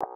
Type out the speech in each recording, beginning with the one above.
Good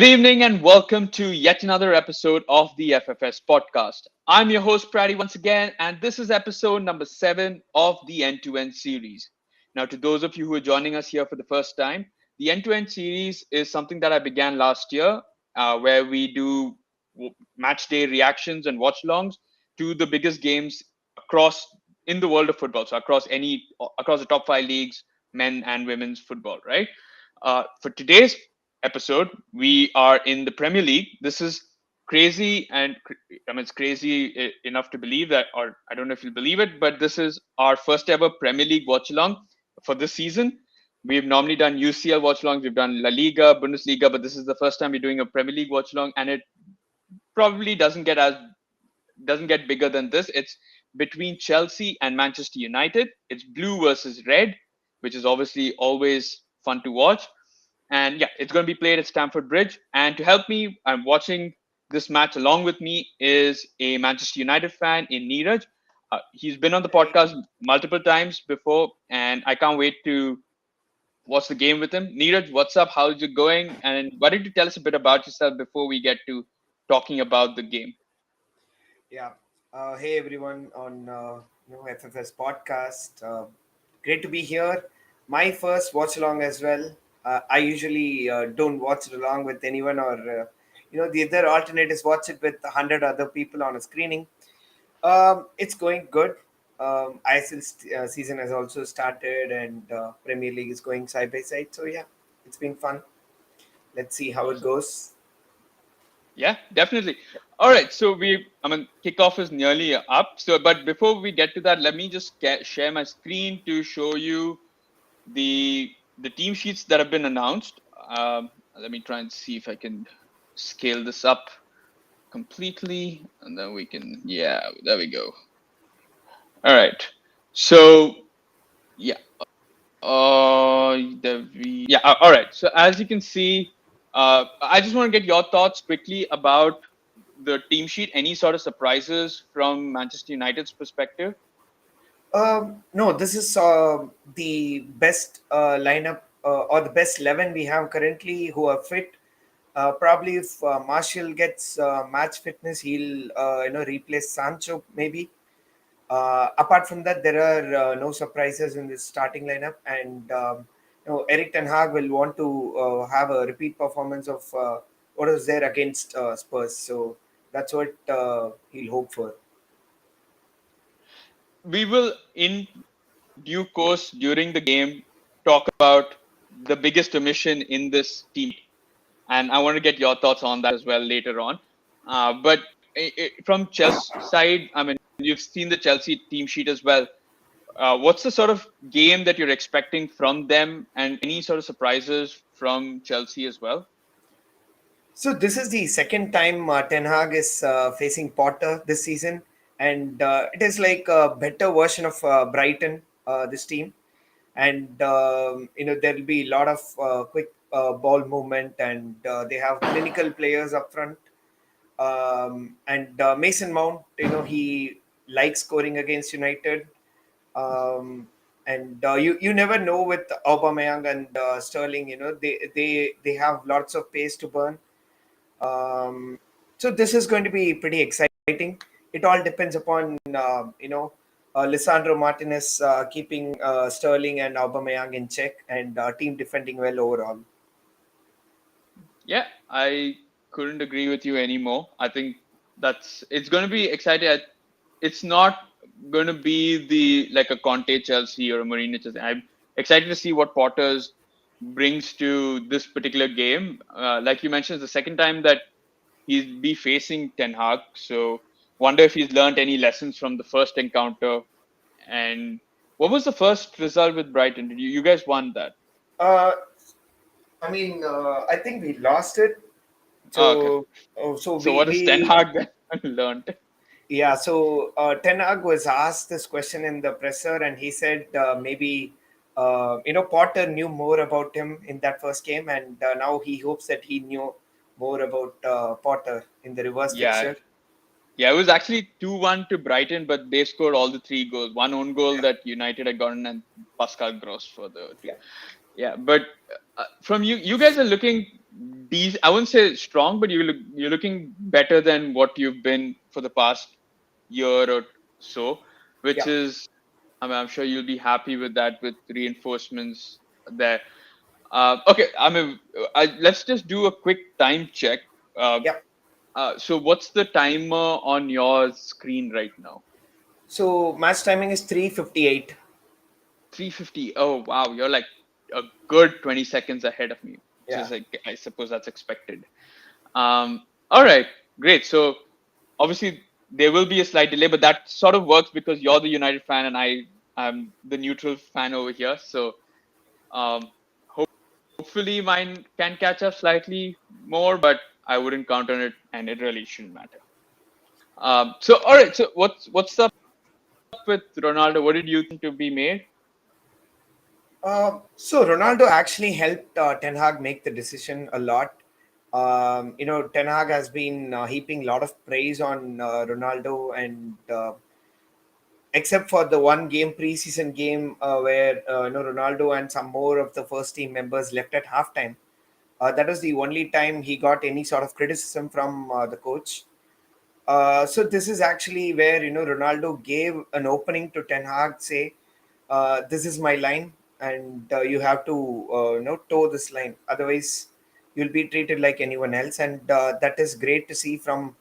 evening and welcome to yet another episode of the FFS podcast. I'm your host, Praddy, once again, and this is episode number 7 of the End to End series. Now, to those of you who are joining us here for the first time, the End to End series is something that I began last year where we do match day reactions and watch alongs to the biggest games across in the world of football. So, across the top 5 leagues, men and women's football, right? For today's episode, we are in the Premier League. This is crazy, and I mean, it's crazy enough to believe that, or I don't know if you'll believe it, but this is our first ever Premier League watch along for this season. We've normally done UCL watch alongs, we've done La Liga, Bundesliga, but this is the first time we're doing a Premier League watch along, and it probably doesn't get bigger than this. It's between Chelsea and Manchester United. It's blue versus red, which is obviously always fun to watch. And yeah, it's going to be played at Stamford Bridge. And to help me, I'm watching this match along with me is a Manchester United fan in Neeraj. He's been on the podcast multiple times before, and I can't wait to watch the game with him. Neeraj, what's up? How's it going? And why don't you tell us a bit about yourself before we get to talking about the game? Yeah. Hey everyone on FFS podcast. Great to be here. My first watch along as well. I usually don't watch it along with anyone, or the other alternate is watch it with 100 other people on a screening. It's going good. ISL season has also started, and Premier League is going side by side. So yeah, it's been fun. Let's see how it goes. Yeah, definitely. All right, so kickoff is nearly up. So, but before we get to that, let me just share my screen to show you the team sheets that have been announced. Let me try and see if I can scale this up completely, and then we can. Yeah, there we go. All right. So, yeah. All right. So as you can see, I just want to get your thoughts quickly about the team sheet. Any sort of surprises from Manchester United's perspective? No, this is the best lineup or the best 11 we have currently who are fit. Probably if Martial gets match fitness, he'll replace Sancho maybe. Apart from that, there are no surprises in this starting lineup, and Eric Ten Hag will want to have a repeat performance of what was there against Spurs. So that's what he'll hope for. We will, in due course, during the game, talk about the biggest omission in this team, and I want to get your thoughts on that as well later on. But from Chelsea's side, I mean, you've seen the Chelsea team sheet as well. What's the sort of game that you're expecting from them, and any sort of surprises from Chelsea as well? So this is the second time Ten Hag is facing Potter this season, and it is like a better version of Brighton. This team, and there will be a lot of quick ball movement, and they have clinical players up front. And Mason Mount, he likes scoring against United. And you never know with Aubameyang and Sterling. They have lots of pace to burn. So this is going to be pretty exciting. It all depends upon Lisandro Martinez keeping Sterling and Aubameyang in check, and team defending well overall. Yeah, I couldn't agree with you anymore. I think it's going to be exciting. It's not going to be the like a Conte Chelsea or a Mourinho Chelsea. I'm excited to see what Potter's brings to this particular game. Like you mentioned, it's the second time that he'll be facing Ten Hag. So wonder if he's learned any lessons from the first encounter. And what was the first result with Brighton? Did you guys won that? Uh, I think we lost it. Oh, okay. So So what has Ten we Hag learned? Yeah, so Ten Hag was asked this question in the presser, and he said maybe Potter knew more about him in that first game, and now he hopes that he knew more about Potter in the reverse Yeah, fixture. yeah, it was actually 2-1 to Brighton, but they scored all the three goals. One own goal Yeah, that United had gotten, and Pascal Gross for the two. yeah, Yeah, but from you guys are looking I wouldn't say strong, but you're looking better than what you've been for the past year or so, which yeah, is, I mean, I'm sure you'll be happy with that with reinforcements there. Okay, I mean, let's just do a quick time check. Uh, yeah. so what's the timer on your screen right now? So match timing is 3:58. 350. Oh, wow, you're like a good 20 seconds ahead of me, which Yeah. is like, I suppose that's expected. All right, great. So obviously there will be a slight delay, but that sort of works because you're the United fan and I am the neutral fan over here. So um, hopefully mine can catch up slightly more, but I wouldn't count on it, and it really shouldn't matter. So all right, so what's up with Ronaldo? What did you think to be made? So Ronaldo actually helped Ten Hag make the decision a lot. Ten Hag has been heaping a lot of praise on Ronaldo, and except for the one game preseason game where Ronaldo and some more of the first team members left at halftime. That was the only time he got any sort of criticism from the coach. So this is actually where Ronaldo gave an opening to Ten Hag, say, "This is my line, and you have to toe this line. Otherwise, you'll be treated like anyone else." And that is great to see from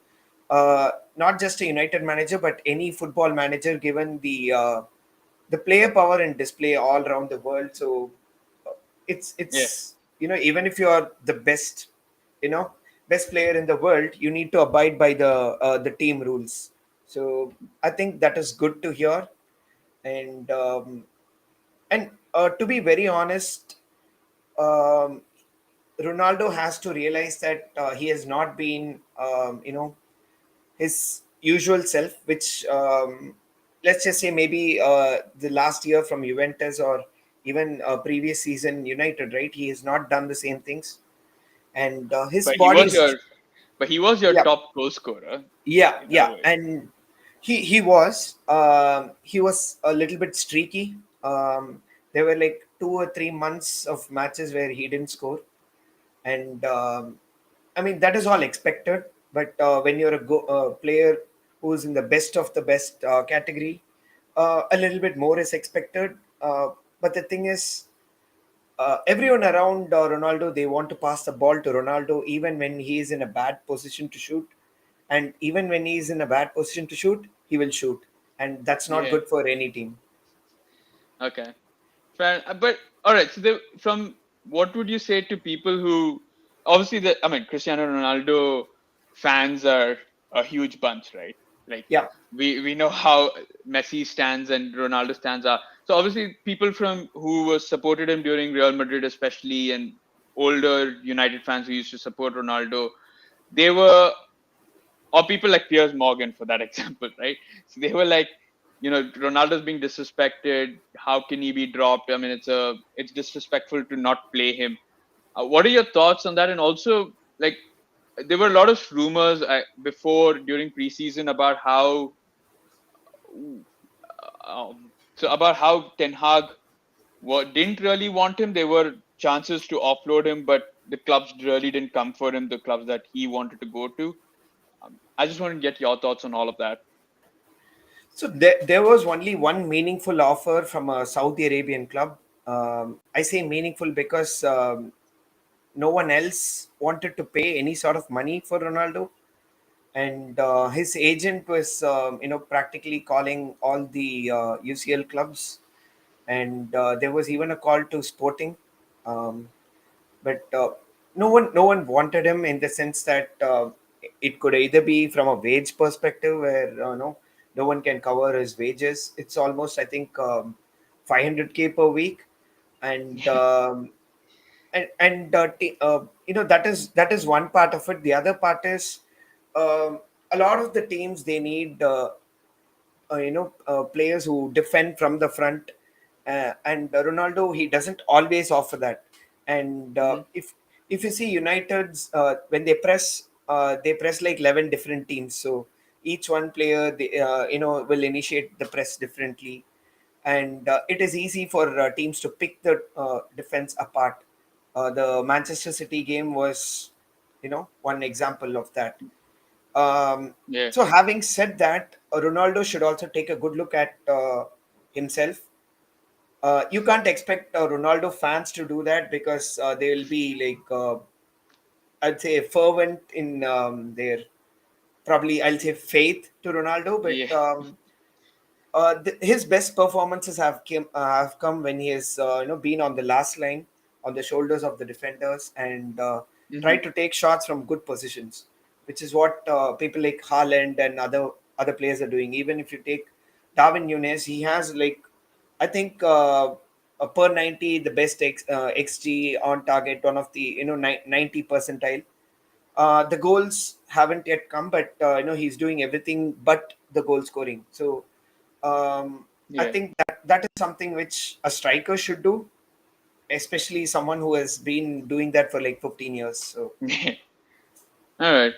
not just a United manager, but any football manager, given the player power and display all around the world. So Yeah, it's even if you are the best, you know best player in the world, you need to abide by the team rules. So I think that is good to hear. And to be very honest, um, Ronaldo has to realize that he has not been his usual self, which let's just say maybe the last year from Juventus, or even previous season United, right? He has not done the same things, and his but he body was is. your Yeah, top goal scorer. yeah, In other yeah, words, and he was a little bit streaky. There were like 2 or 3 months of matches where he didn't score, and I mean that is all expected. But when you're a player who's in the best of the best category, a little bit more is expected. But the thing is, everyone around Ronaldo, they want to pass the ball to Ronaldo even when he is in a bad position to shoot, and even when he is in a bad position to shoot, he will shoot, and that's not yeah. good for any team. Okay. Fair, but all right. So, from what would you say to people who obviously I mean, Cristiano Ronaldo fans are a huge bunch, right? Like Yeah. we know how Messi stands and Ronaldo stands are. So obviously, people from who was supported him during Real Madrid, especially, and older United fans who used to support Ronaldo, they were, or people like Piers Morgan for that example, right? So they were like, Ronaldo's being disrespected. How can he be dropped? I mean, it's disrespectful to not play him. What are your thoughts on that? And also, like, there were a lot of rumors before during preseason about how, about how Ten Hag didn't really want him. There were chances to offload him, but the clubs really didn't come for him. The clubs that he wanted to go to. I just want to get your thoughts on all of that. So there was only one meaningful offer from a Saudi Arabian club. I say meaningful because no one else wanted to pay any sort of money for Ronaldo, and his agent was practically calling all the UCL clubs, and there was even a call to Sporting. Um, but no one wanted him, in the sense that it could either be from a wage perspective, where no one can cover his wages. It's almost, I think, 500K per week, and that is one part of it. The other part is, um, a lot of the teams they need players who defend from the front, and Ronaldo he doesn't always offer that. And Hmm. if you see United's when they press like 11 different teams. So each one player they, will initiate the press differently, and it is easy for teams to pick the defense apart. The Manchester City game was one example of that. um, Yeah. so having said that, Ronaldo should also take a good look at himself. You can't expect Ronaldo fans to do that because they will be like, I'd say, fervent in their, probably I'll say, faith to Ronaldo. Yeah. But his best performances have come when he has been on the last line, on the shoulders of the defenders, and tried Hmm. to take shots from good positions, which is what people like Haaland and other players are doing. Even if you take Darwin Nunes, he has like, I think, per 90 the best xg on target, one of the 90 percentile. The goals haven't yet come, but he's doing everything but the goal scoring. So I Yeah. think that is something which a striker should do, especially someone who has been doing that for like 15 years. So All right.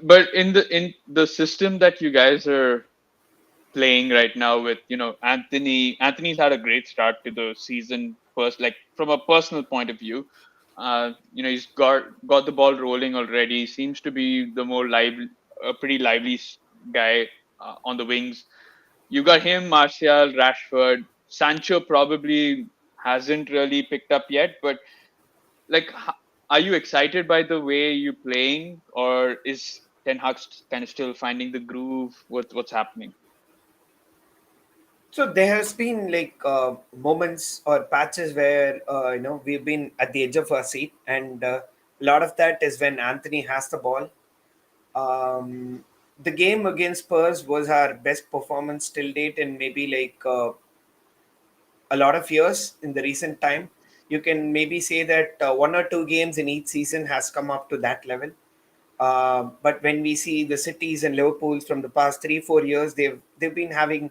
But in the system that you guys are playing right now with, Anthony's had a great start to the season first, like from a personal point of view. He's got the ball rolling already. Seems to be the more lively, a pretty lively guy on the wings. You got him, Martial, Rashford, Sancho probably hasn't really picked up yet, but like, are you excited by the way you're playing, or is Ten Hag kind of still finding the groove? What's happening? there has been like moments or patches where we've been at the edge of our seat, and a lot of that is when Anthony has the ball. The game against Spurs was our best performance till date in maybe like a lot of years in the recent time. You can maybe say that one or two games in each season has come up to that level. But when we see the cities and Liverpools from the past 3 4 years, they've been having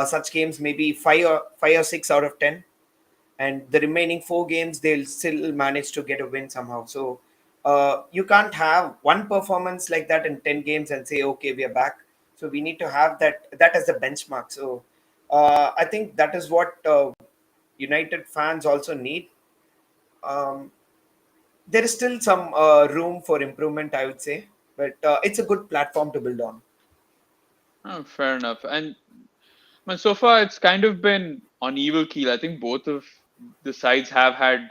such games maybe five or six out of 10, and the remaining four games they'll still manage to get a win somehow. So you can't have one performance like that in 10 games and say, okay, we are back. So we need to have that as the benchmark. So I think that is what United fans also need. Um, there is still some room for improvement, I would say, but it's a good platform to build on. Oh, fair enough. And man, so far it's kind of been on evil keel. I think both of the sides are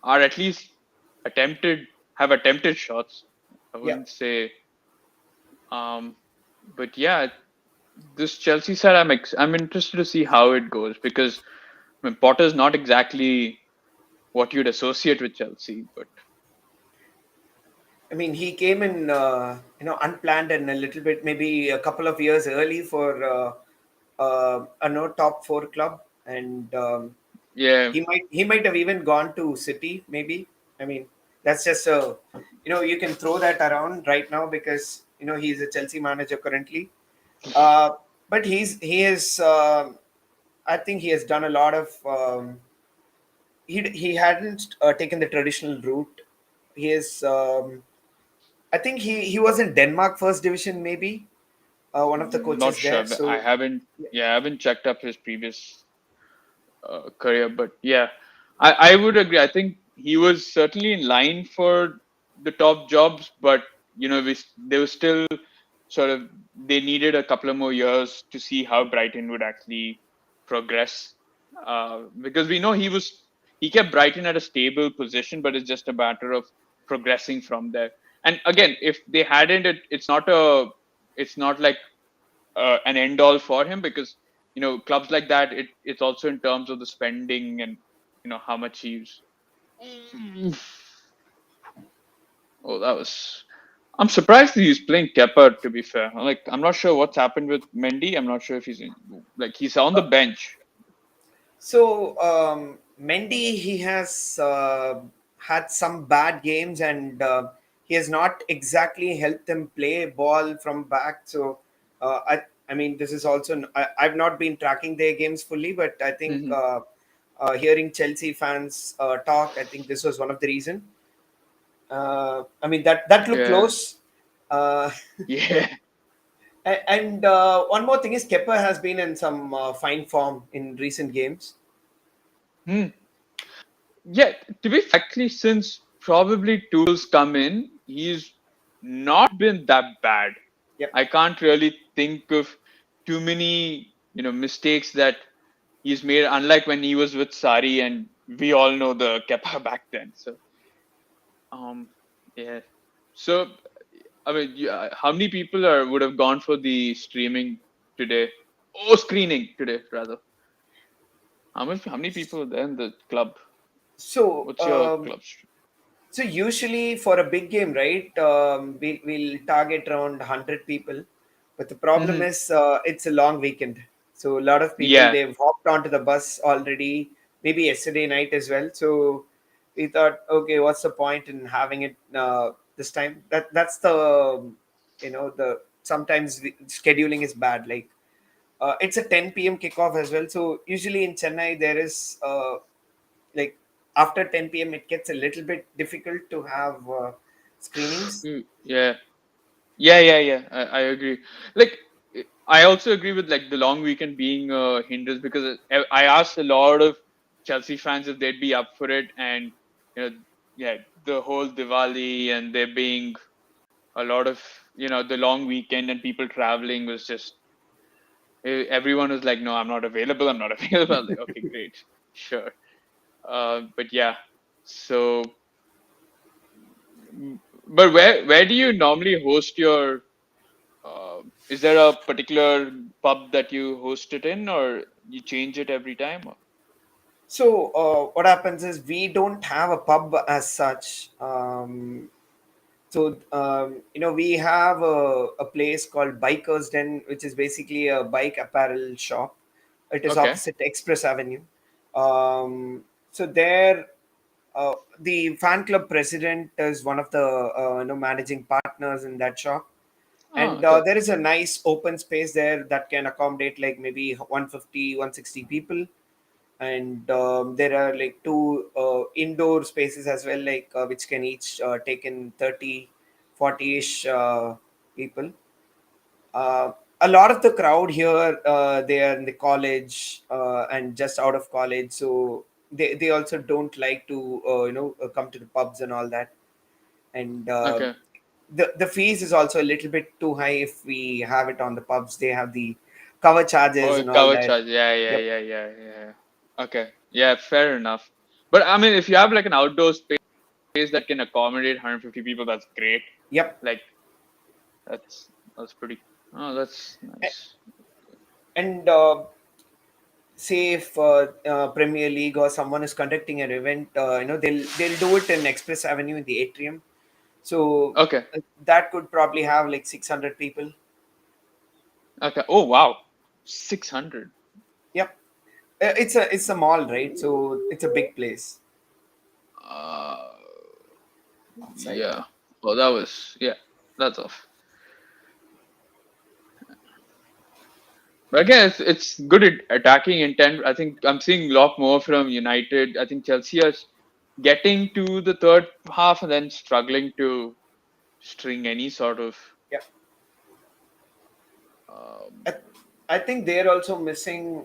at least attempted have attempted shots. I Yeah. wouldn't say, um, but yeah, this Chelsea side, I'm interested to see how it goes, because I mean, Potter's not exactly what you'd associate with Chelsea, but I mean, he came in, unplanned and a little bit, maybe a couple of years early for a no top four club, and yeah, he might have even gone to City, maybe. I mean, that's just a, you can throw that around right now because he's a Chelsea manager currently. Uh, but he is, I think he has done a lot of. He hadn't taken the traditional route. He is. I think he was in Denmark first division, maybe one of the not coaches sure. there. But I So haven't, yeah, yeah, I haven't checked up his previous career, but yeah, I would agree. I think he was certainly in line for the top jobs, but they were still sort of they needed a couple of more years to see how Brighton would actually progress, because we know he kept Brighton at a stable position, but it's just a matter of progressing from there. And again, if they hadn't, it's not like an end all for him, because clubs like that, it's also in terms of the spending and how much he's. Mm. Oh, that was. I'm surprised that he's playing Kepa. To be fair, I'm not sure what's happened with Mendy. I'm not sure if he's on the bench. Mendy, he has had some bad games, and he has not exactly helped them play ball from back. So I mean, this is also I've not been tracking their games fully, but I think Hmm. hearing Chelsea fans talk, I think this was one of the reason. I mean that looked Yeah. close. Uh, Yeah. and one more thing is Kepa has been in some fine form in recent games. Hmm. Yeah. To be actually, since probably Tuchel's come in, he's not been that bad. Yep. I can't really think of too many, mistakes that he's made, unlike when he was with Sari, and we all know the Kepa back then. So, um, yeah. So, I mean, yeah, how many people would have gone for the streaming today? Oh, screening today, rather. How many people are there in the club? So What's your club? so usually for a big game, right, we'll target around 100 people. But the problem Mm-hmm. is it's a long weekend. So a lot of people, Yeah. they've hopped onto the bus already, maybe yesterday night as well. So we thought, okay, what's the point in having it this time? That's the sometimes scheduling is bad. Like it's a 10 p.m. kickoff as well. So usually in Chennai there is like after 10 p.m. it gets a little bit difficult to have screenings. Yeah. Yeah. I agree. Like, I also agree with like the long weekend being a hindrance, because I asked a lot of Chelsea fans if they'd be up for it, and you know, yeah, the whole Diwali and there being a lot of the long weekend and people traveling was just everyone was like, no, I'm not available. I'm not available. I was like, okay, great, sure. But yeah, so but where do you normally host your? Is there a particular pub that you host it in, or you change it every time? Or? So what happens is we don't have a pub as such. We have a place called Bikers Den, which is basically a bike apparel shop. It is Okay, opposite Express Avenue. So there, the fan club president is one of the managing partners in that shop, oh, and okay, there is a nice open space there that can accommodate like maybe 150, 160 people. And there are like two indoor spaces as well, like which can each take in 30, 40ish people. A lot of the crowd here, they are in the college and just out of college, so they also don't like to come to the pubs and all that. And okay. the fees is also a little bit too high. If we have it on the pubs, they have the cover charges Oh, and all cover that. charge. Yeah, yeah, Yep. yeah, yeah, yeah. Okay, yeah, fair enough. But I mean, if you have like an outdoor space that can accommodate 150 people, that's great. Yep. Like that's pretty. Oh, that's nice. And say if Premier League or someone is conducting an event, they'll do it in Express Avenue in the atrium. So Okay, that could probably have like 600 people. okay. Oh wow, 600. Yep. It's a mall, right? So it's a big place Uh, outside. yeah. Well, that was yeah. That's off. But again, it's good at attacking intent. I think I'm seeing a lot more from United. I think Chelsea is getting to the third half and then struggling to string any sort of. Yeah. Um, I, I think they're also missing.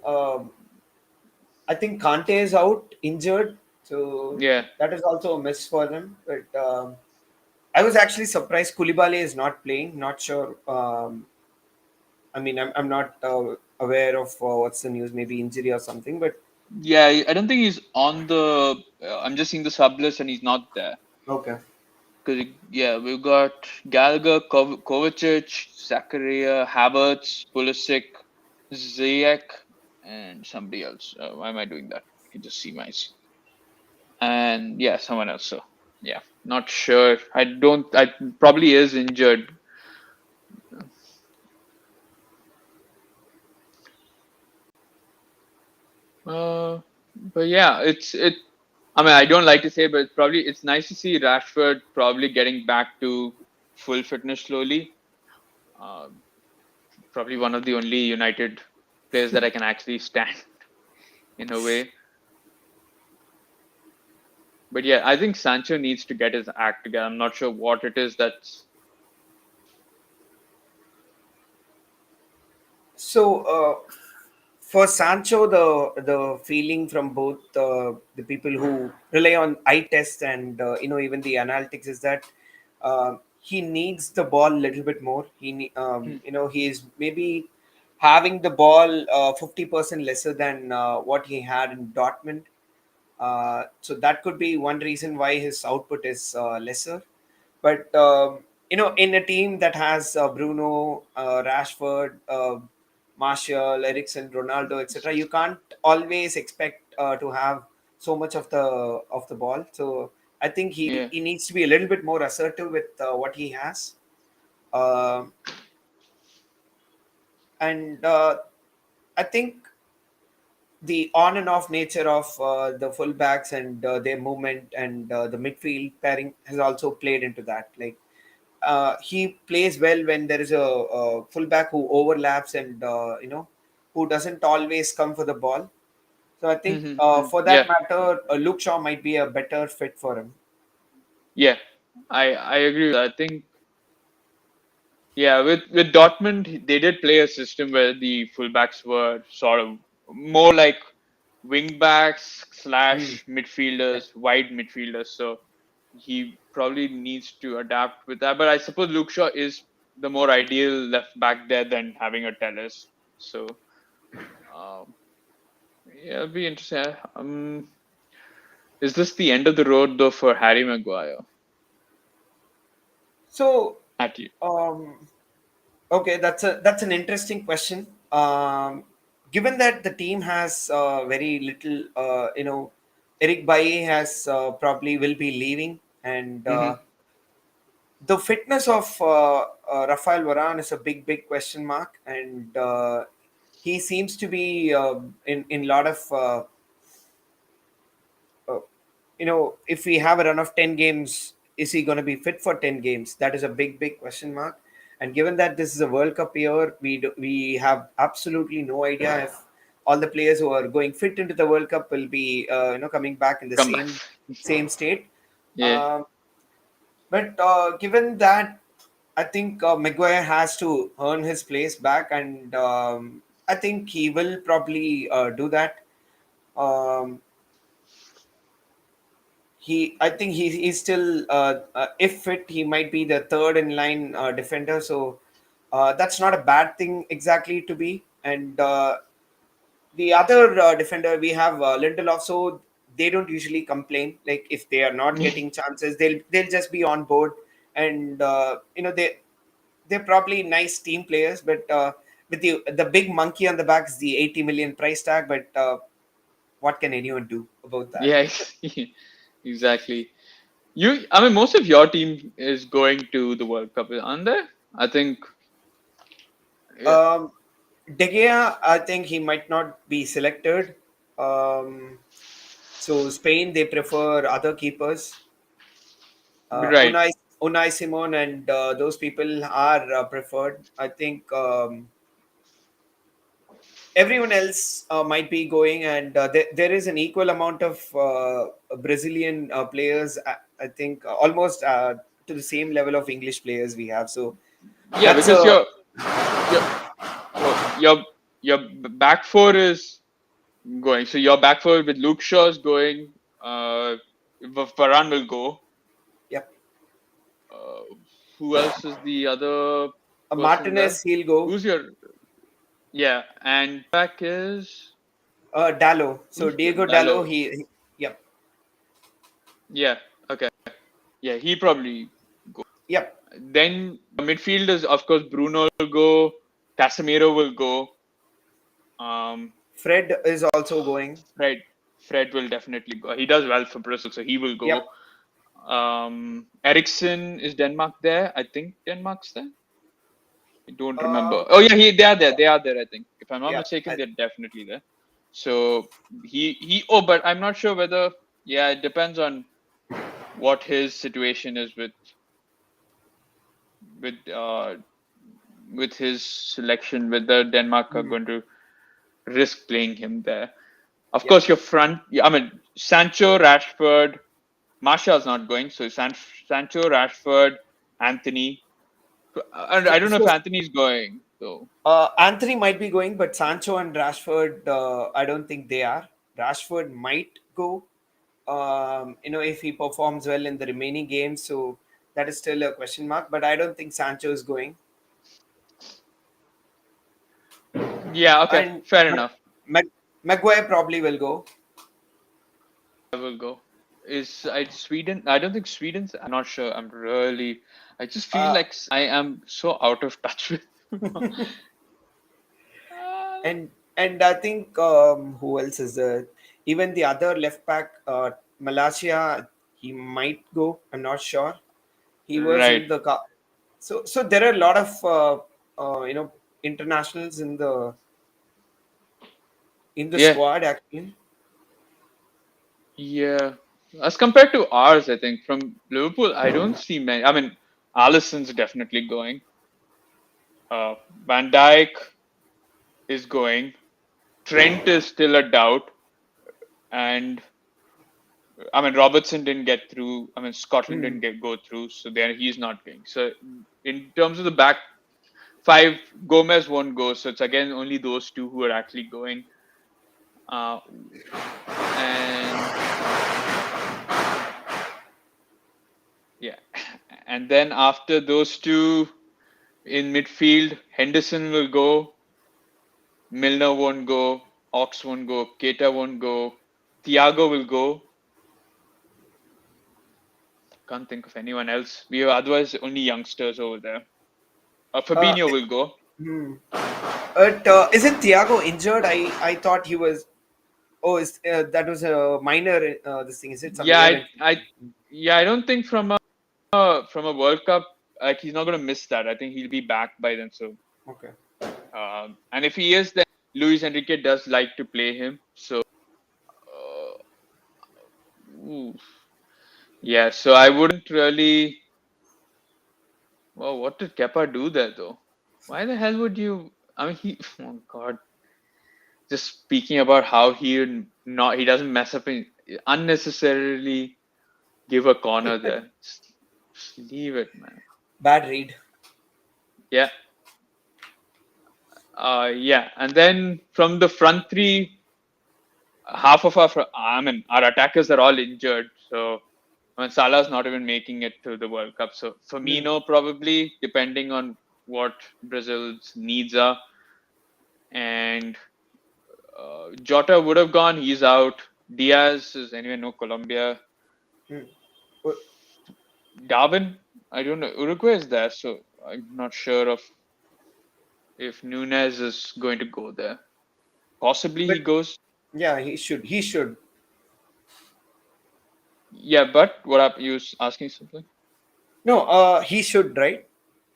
I think Kante is out injured, so yeah, that is also a miss for them. But I was actually surprised Koulibaly is not playing. Not sure. I mean, I'm not aware of what's the news, maybe injury or something. But yeah. I don't think he's on the. I'm just seeing the sub list and he's not there. okay. Because yeah, we've got Gallagher, Kovacic, Zakaria, Havertz, Pulisic, Ziyech, and somebody else. Why am I doing that? I can just see my and yeah, someone else. So yeah, not sure. I don't. I probably is injured. Uh, but yeah, it's it. I mean, I don't like to say, but it's nice to see Rashford probably getting back to full fitness slowly. Uh, Probably one of the only United players that I can actually stand in a way. But yeah, I think Sancho needs to get his act together. I'm not sure what it is that's. So for Sancho, the feeling from both the people who rely on eye tests and even the analytics is that he needs the ball a little bit more. Hmm. He is maybe having the ball 50% lesser than what he had in Dortmund. So that could be one reason why his output is lesser. But in a team that has Bruno, Rashford, Martial, Eriksen, Ronaldo, etc., you can't always expect to have so much of the ball. So I think Yeah. he needs to be a little bit more assertive with what he has. Uh, and I think the on and off nature of the fullbacks and their movement and the midfield pairing has also played into that. Like he plays well when there is a fullback who overlaps and who doesn't always come for the ball. So I think for that Yeah. matter, Luke Shaw might be a better fit for him. Yeah. I agree with that. I think yeah, with Dortmund, they did play a system where the fullbacks were sort of more like wing backs Hmm. slash Yeah. midfielders, wide midfielders. So he probably needs to adapt with that. But I suppose Luke Shaw is the more ideal left back there than having a Telles. So um, yeah, it'll be interesting. Is this the end of the road though for Harry Maguire So at you? um, okay, that's an interesting question. Given that the team has very little, Eric Bailly has probably will be leaving, and Hmm. the fitness of Rafael Varane is a big question mark, and he seems to be in lot of uh, if we have a run of 10 games, is he going to be fit for 10 games? That is a big question mark. And given that this is a World Cup year, we have absolutely no idea if all the players who are going fit into the World Cup will be coming back in the Come back. same state. Yeah. Um, but given that, I think Maguire has to earn his place back, and I think he will probably do that. Um, I think he's still if fit, he might be the third in line defender. So that's not a bad thing exactly to be. And the other defender we have Lindelof, so they don't usually complain. Like if they are not getting chances, they'll just be on board, and they're probably nice team players. But with the big monkey on the back is the 80 million price tag. But what can anyone do about that? Yeah, exactly. I mean, most of your team is going to the World Cup, aren't they? I think, yeah. Um, De Gea, I think he might not be selected. Um, so Spain, they prefer other keepers. Right. Unai Simon and those people are preferred. I think everyone else might be going, and there is an equal amount of Brazilian players. I think almost to the same level of English players we have. So Yeah, that's because a your your back four is going. So your back four with Luke Shaw is going. Varane will go. yep. Uh, who else is the other person there? Martinez, he'll go. Who's your yeah? And back is Dallo. So who's the Diego Dallo, Dallo? yep, Yeah. Okay. Yeah, he probably go. yep. Then midfielders, of course, Bruno will go. Casemiro will go. Um, Fred is also going. Fred, Fred will definitely go. He does well for Brazil, so he will go. Yep. Ericsson is Denmark there. I think Denmark's there. I don't Uh, remember. Oh yeah, they are there. They are there. I think, if I'm not yeah. mistaken, they're definitely there. So he. Oh, but I'm not sure whether. Yeah, it depends on what his situation is with uh with his selection, whether Denmark are Hmm. going to risk playing him there. Of Yep. course, your front. I mean, Sancho, Rashford, Martial's not going, so Sancho, Rashford, Anthony. And So, I don't know if so Anthony's going though. Anthony might be going, but Sancho and Rashford, I don't think they are. Rashford might go, if he performs well in the remaining games. So that is still a question mark. But I don't think Sancho is going. Yeah, okay, And fair enough. Maguire probably will go. I will go. Is it Sweden? I don't think Sweden's. I'm not sure. I'm really. I just feel Uh, like I am so out of touch with. Uh, and I think who else is there? Even the other left back, Malaysia, he might go. I'm not sure. He was right. in the so there are a lot of internationals in the Yeah. squad actually. Yeah. As compared to ours, I think from Liverpool, I don't see many. I mean, Alisson's definitely going. Uh, Van Dijk is going. Trent is still a doubt, and I mean Robertson didn't get through. I mean Scotland Hmm. didn't go through, so there he's not going. So in terms of the back five, Gomez won't go. So it's again only those two who are actually going. Uh, and yeah, and then after those two in midfield, Henderson will go. Milner won't go. Ox won't go. Keita won't go. Thiago will go. Can't think of anyone else. We have otherwise only youngsters over there. Uh, Fabinho will go. hmm. But isn't Thiago injured? I thought he was. Oh, that was a minor. This thing is it some Yeah, ear I infection? yeah, I don't think from a World Cup, like he's not gonna miss that. I think he'll be back by then. So, Okay. and if he is, then Luis Enrique does like to play him. So, uh, ooh, yeah. So I wouldn't really. Well, what did Kepa do there though? Why the hell would you? I mean, he. Oh God. Just speaking about how he doesn't mess up and unnecessarily give a corner there. Just leave it, man. Bad read. Yeah. Yeah, and then from the front three, half of I mean, our attackers are all injured. So, I mean, Salah's not even making it to the World Cup. So, Hmm. Firmino probably, depending on what Brazil's needs are. And Jota would have gone. He's out. Diaz is anyway no Colombia. Hmm. Well, Darwin, I don't know. Uruguay is there, so I'm not sure of if Nunez is going to go there. Possibly but he goes. yeah, he should. He should. Yeah, but what up? You asking something? No, he should, right?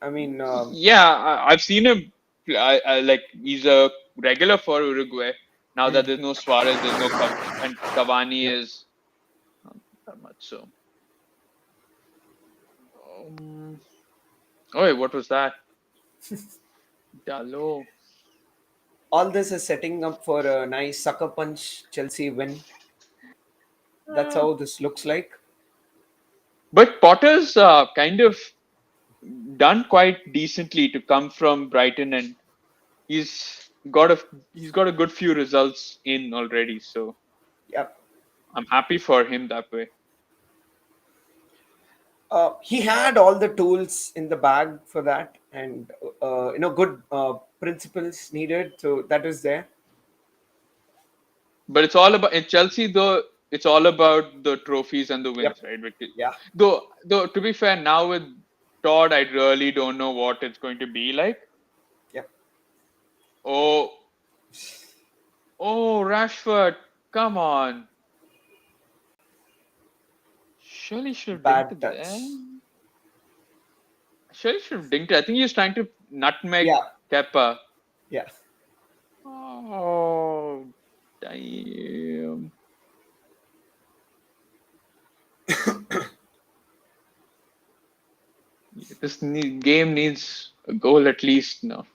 I mean, Yeah, I've seen him. I like he's a regular for Uruguay. Now hmm, that there's no Suarez, there's no and Cavani yep. is not that much. So, um, oh wait, what was that? Dallo. All this is setting up for a nice sucker punch Chelsea win. That's Uh, how this looks like. but Potter's kind of done quite decently to come from Brighton, and he's got a he's got a good few results in already. So Yep. I'm happy for him that way. He had all the tools in the bag for that, and good principles needed. So that was there. But it's all about in Chelsea though. It's all about the trophies and the Yep. wins, right? Because, Yeah. though to be fair, now with Todd, I really don't know what it's going to be like. Yep. Oh, oh, Rashford, come on! Surely should have dinked Bad it there. touch. Surely should have dinked it. I think he was trying to nutmeg Yeah. Kepa. Yeah. Oh, damn! Game needs a goal at least now.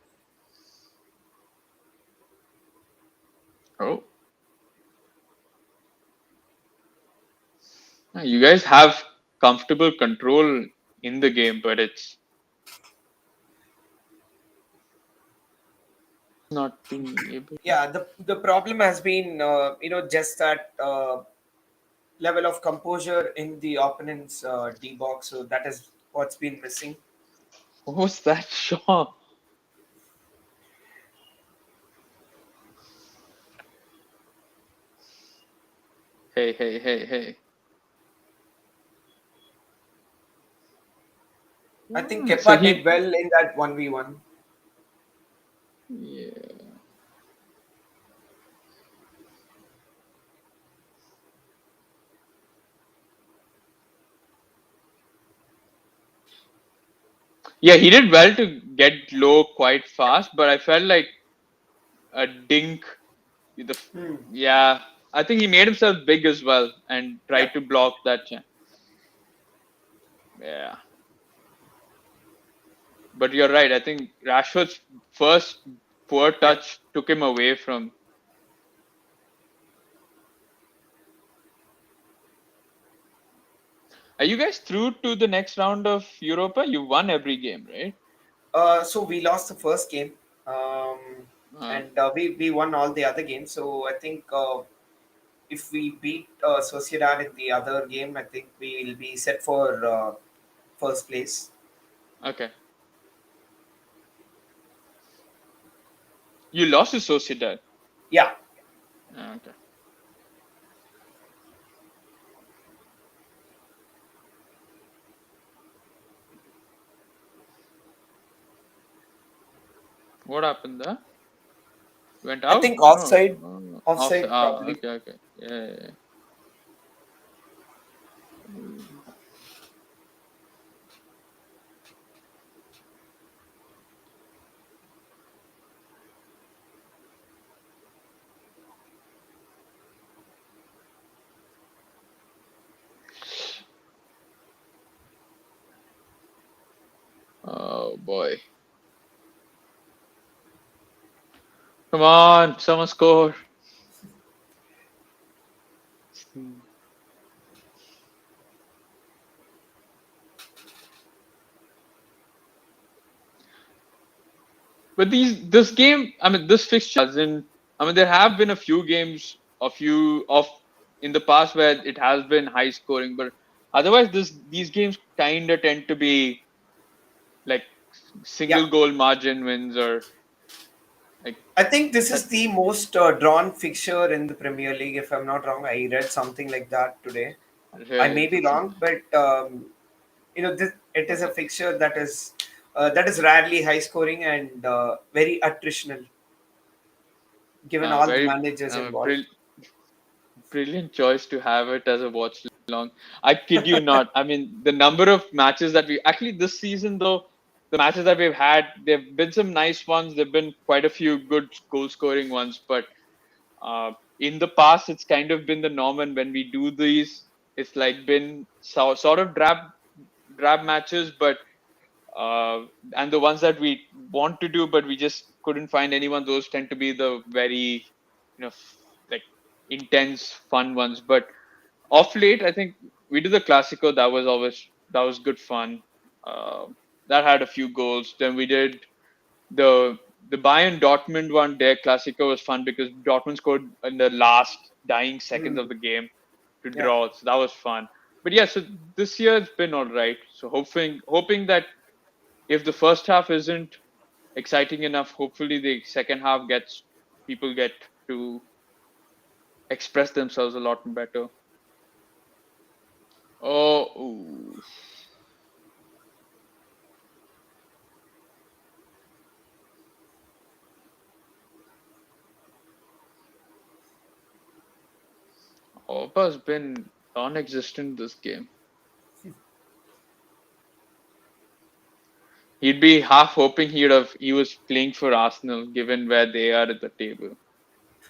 Oh, you guys have comfortable control in the game, but it's not being able. Yeah, the problem has been just that level of composure in the opponent's D box. So that is what's been missing. What was that shot? Hey, hey, hey, hey. I think So Kepa did he, well in that 1v1. yeah, yeah, he did well to get low quite fast, but I felt like a dink. Hmm. Yeah, I think he made himself big as well and Yeah, tried to block that. Yeah, but you're right. I think Rashford's first poor yeah. touch took him away from. Are you guys through to the next round of Europa? You won every game, right? So we lost the first game, um, Uh, and we won all the other games. So I think if we beat Sociedad in the other game, I think we will be set for first place. okay. You lost to Sociedad. Yeah, Okay. What happened there? Went I out? think No. offside, Oh, offside. offside Ah, probably. okay, okay. Yeah, yeah, yeah. Oh boy. Come on, someone score. But this game, I mean, this fixture hasn't. I mean, there have been a few games, a few of in the past where it has been high scoring, but otherwise, these games kind of tend to be like Yeah, single goal margin wins or like I think this that. is the most drawn fixture in the Premier League. If I'm not wrong, I read something like that today. I may Really, be wrong, but it is a fixture that is rarely high scoring and very attritional, given all the very managers involved. brilliant choice to have it as a watch long. I kid you not. I mean, the number of matches that we actually this season, though, the matches that we've had, there've been some nice ones. There've been quite a few good goal scoring ones, but in the past, it's kind of been the norm. And when we do these, it's like been sort of drab matches, but uh, and the ones that we want to do, but we just couldn't find anyone. Those tend to be the very, like intense, fun ones. But off late, I think we did the Classico. That was good fun. Uh, that had a few goals. Then we did the the Bayern Dortmund one. Their Classico was fun because Dortmund scored in the last dying seconds of Hmm. the game to Yeah, draw. So that was fun. But yeah, so this year it's been all right. So hoping that if the first half isn't exciting enough, hopefully the second half gets people get to express themselves a lot better. Oh, ooh. Opa's been non-existent this game. He'd be half hoping he was playing for Arsenal, given where they are at the table.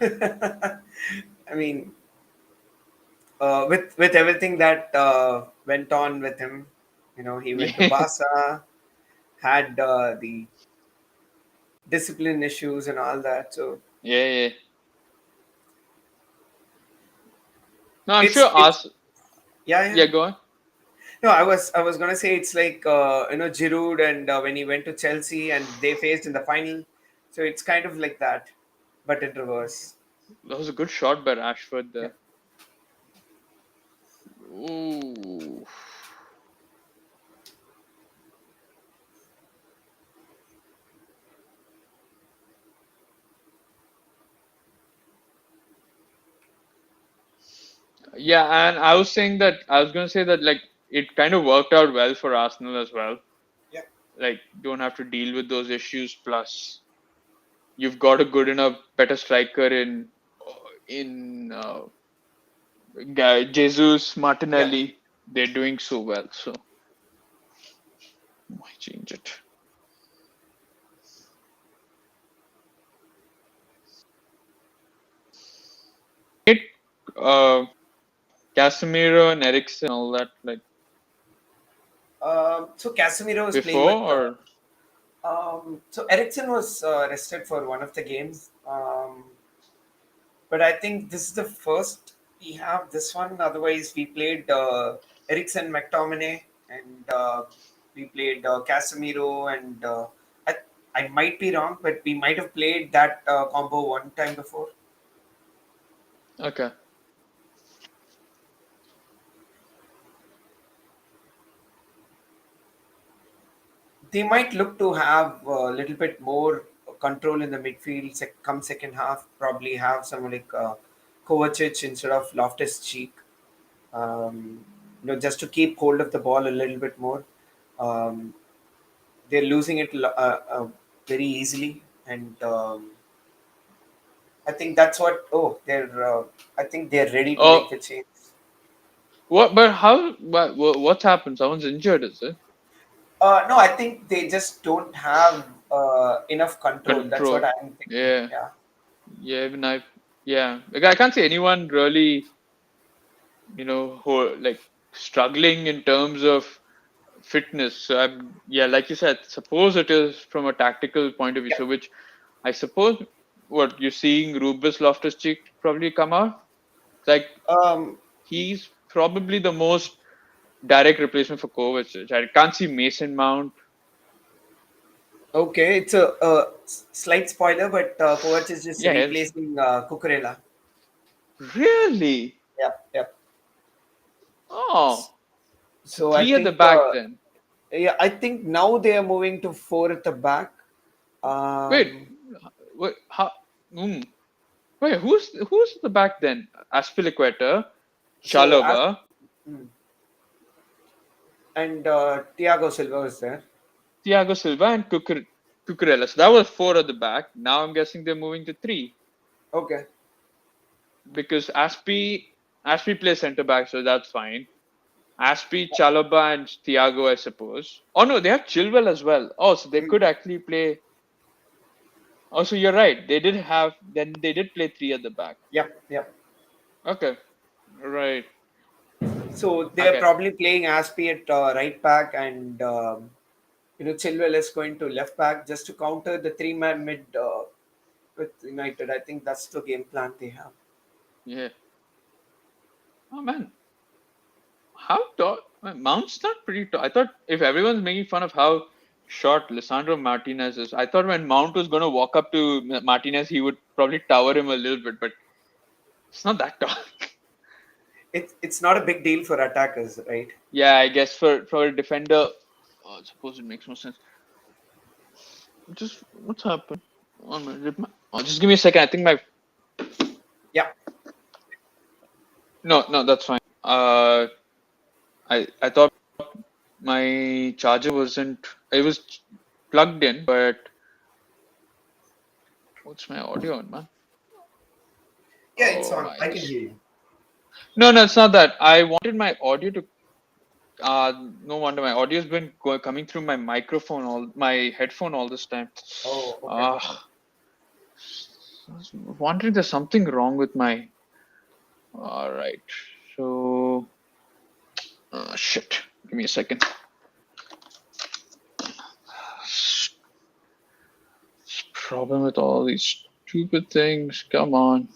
I mean, with everything that went on with him, he went to Yeah, Barca. had the discipline issues and all that. So Yeah, yeah. No, I'm sure it's us. yeah, yeah. Yeah, go on. No, I was gonna say it's like Giroud and when he went to Chelsea and they faced in the final, so it's kind of like that, but in reverse. That was a good shot by Rashford Yeah. there. Ooh. Yeah, and I was going to say that like it kind of worked out well for Arsenal as well. Yeah. Like, don't have to deal with those issues. Plus, you've got a good enough, better striker in Jesus Yeah. Martinelli. They're doing so well. So, why change it? It uh, Casemiro and Eriksen, all that like So Casemiro was playing with. before, or So Ericsson was rested for one of the games, but I think this is the first we have this one. Otherwise, we played Ericsson, McTominay, and we played Casemiro, and I, I might be wrong, but we might have played that combo one time before. okay. They might look to have a little bit more control in the midfield. Come second half, probably have someone like Kovacic instead of Loftus Cheek. Just to keep hold of the ball a little bit more. Um, they're losing it very easily, and I think that's what. Oh, they're. I think they're ready to make Oh, the change. what? But how? What's happened? Someone's injured, is it? No, I think they just don't have enough control. That's what Control. I'm thinking. Yeah. Yeah. Yeah, even yeah. Like I can't see anyone really, who like struggling in terms of fitness. So yeah, like you said, suppose it is from a tactical point of view. Yeah. So which I suppose what you're seeing Rubus Loftus-Cheek probably come out. Like Um, he's probably the most direct replacement for Kovacic. I can't see Mason Mount. okay, it's a slight spoiler, but Kovac is just Yeah, replacing Cucurella. really? Yeah, yeah. Oh, so So I three at the think, back then. yeah, I think now they are moving to four at the back. Wait, Um, wait, how? Mm, wait, who's the back then? Aspilicueta, so Chalobah, mm, and Thiago Silva was there. Thiago Silva, and Cucurella. So that was four at the back. Now I'm guessing they're moving to three Okay. because Aspi plays centre back, so that's fine. Aspi, Chalobah, and Thiago, I suppose. Oh no, they have Chilwell as well. Oh, so they Mm, could actually play. Oh, so you're right. They did play three at the back. yeah, yeah. Okay, right. So they are Okay, probably playing Aspi at right back, and Chilwell is going to left back just to counter the three-man mid with United. I think that's the game plan they have. yeah. Oh man, how tall? Mount's not pretty tall. I thought if everyone's making fun of how short Lisandro Martinez is, I thought when Mount was going to walk up to Martinez, he would probably tower him a little bit, but it's not that tall. It's not a big deal for attackers, right? Yeah, I guess for a defender, I suppose it makes more sense. Just what's happened? Just give me a second. I think my Yeah. no, that's fine. I thought my charger wasn't. It was plugged in, but what's my audio on, man? Yeah, it's Oh on. my, I can this. hear you. No, it's not that. I wanted my audio to. No wonder my audio's been coming through my microphone, all my headphone all this time. Oh, okay. Uh, I was wondering there's something wrong with my. All right, so shit. Give me a second. problem with all these stupid things. Come on.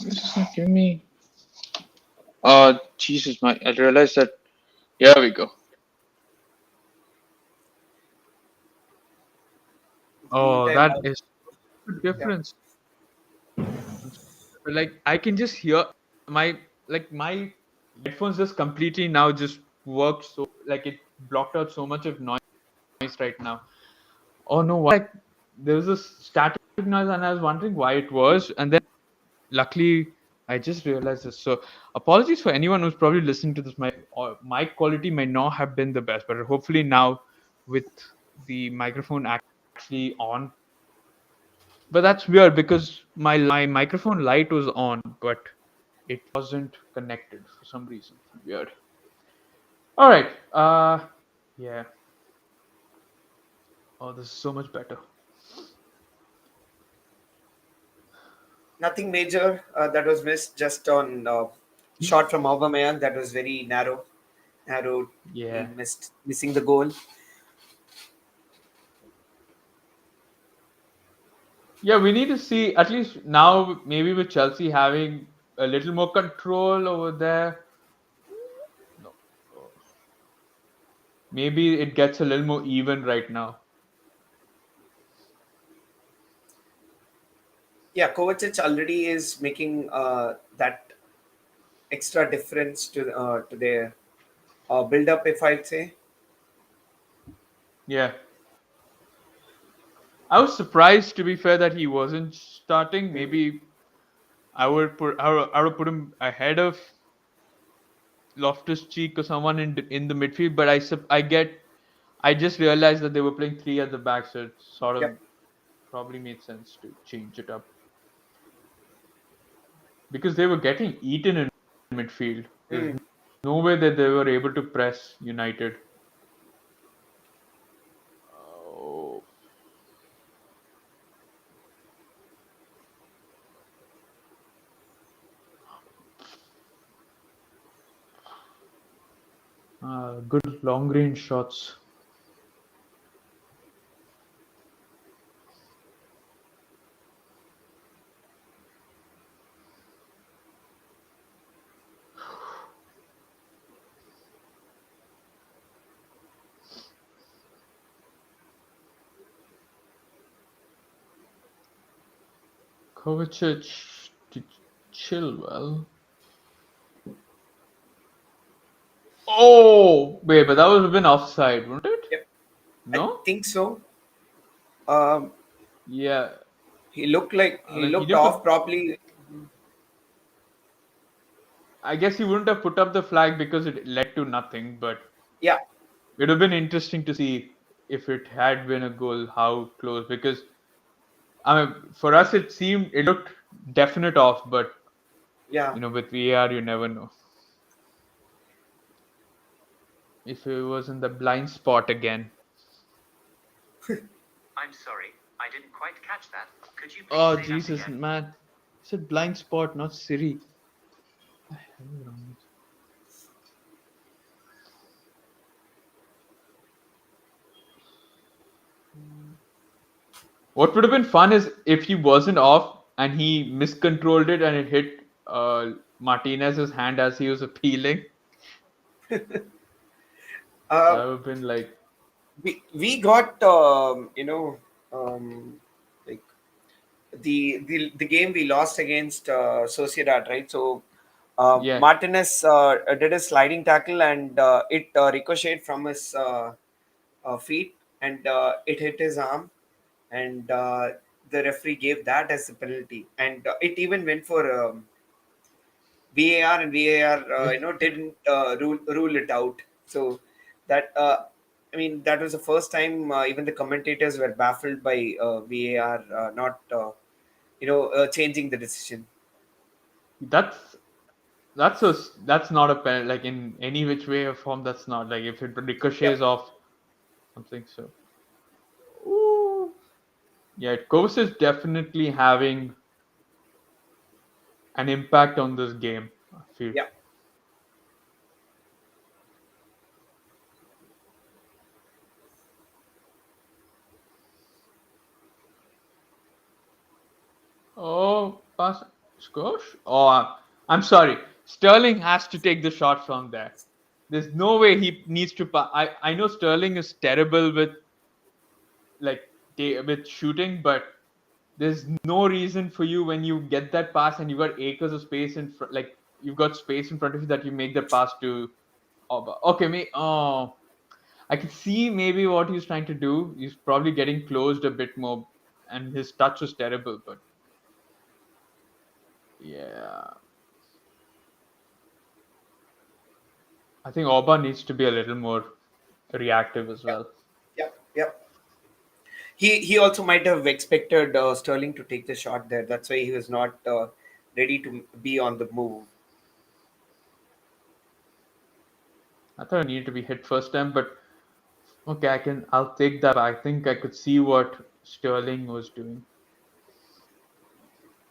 This is not giving me. Jesus, I realized that. Here we go. We Oh, type, that is the yeah. difference. Like I can just hear my my headphones just completely now just work so like it blocked out so much of noise right now. Oh no, like there was a static noise and I was wondering why it was, and then luckily I just realized this. So apologies for anyone who's probably listening to this. My mic quality may not have been the best, but hopefully now with the microphone actually on. But that's weird because my microphone light was on, but it wasn't connected for some reason. Weird. All right. Yeah. Oh, this is so much better. Nothing major that was missed. Just on shot from Aubameyang that was very narrow. Narrow. He Yeah. missing the goal. Yeah, we need to see at least now maybe with Chelsea having a little more control over there. No. Maybe it gets a little more even right now. Yeah, Kovacic already is making that extra difference to their build up. If I'd say, Yeah. I was surprised to be fair that he wasn't starting. mm, Maybe I would put him ahead of Loftus Cheek or someone in the midfield, but I just realized that they were playing three at the back, so it sort of yep. probably made sense to change it up because they were getting eaten in midfield. There's Mm. no way that they were able to press United. Oh, good long range shots. Kovacic to Chilwell. Oh, wait, but that would have been offside, wouldn't it? Yep. I No? think so. Um, Yeah. he Like he looked didn't put. off properly. I guess he wouldn't have put up the flag because it led to nothing, but Yeah, it would have been interesting to see if it had been a goal, how close. Because I mean, for us, it looked definite off, but yeah. with VAR, you never know. If it was in the blind spot again. I'm sorry, I didn't quite catch that. Could you please Oh say that Jesus, again? man! It's a blind spot, not Siri. What the hell is wrong with you? What would have been fun is if he wasn't off and he miscontrolled it and it hit Martinez's hand as he was appealing. Uh, That would have been like, we got like the game we lost against Sociedad, right? So yeah. Martinez did a sliding tackle and it ricocheted from his feet and it hit his arm, and the referee gave that as a penalty, and it even went for VAR, and VAR didn't rule it out. So that I mean that was the first time even the commentators were baffled by VAR not changing the decision. That's that's not a pen like in any which way or form. That's not like if it ricochets Yep. off something. So, ooh, yeah, Kos is definitely having an impact on this game, I feel. Yeah. Oh, pass, squash. Oh, I'm sorry. Sterling has to take the shot from there. There's no way he needs to pass. I know Sterling is terrible with like with shooting, but there's no reason for you when you get that pass and you've got acres of space in front, like you've got space in front of you that you make the pass to. Okay, me. Oh, I could see maybe what he's trying to do. He's probably getting closed a bit more, and his touch was terrible. But yeah, I think Orban needs to be a little more reactive as Yeah. well. Yeah. Yeah. He also might have expected Sterling to take the shot there. That's why he was not ready to be on the move. I thought it needed to be hit first time, but okay, I'll take that back. I think I could see what Sterling was doing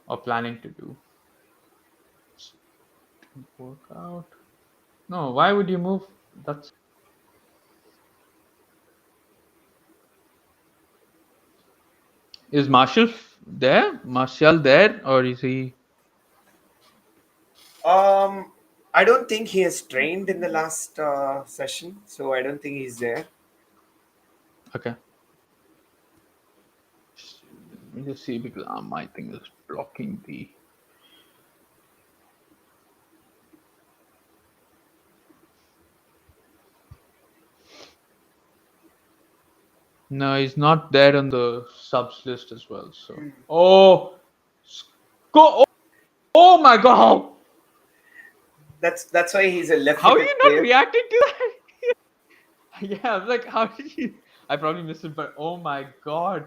or planning to do. Work out. No, why would you move? That's is there? Martial there, or is he? Um, I don't think he has trained in the last session, so I don't think he's there. Okay. Let me just see because my thing is blocking the. No, he's not there on the subs list as well. So, oh, go! Oh my God! That's why he's a How are left-footed you not player. reacting to that? Yeah, I'm like, how did you? I probably missed it, but oh my God!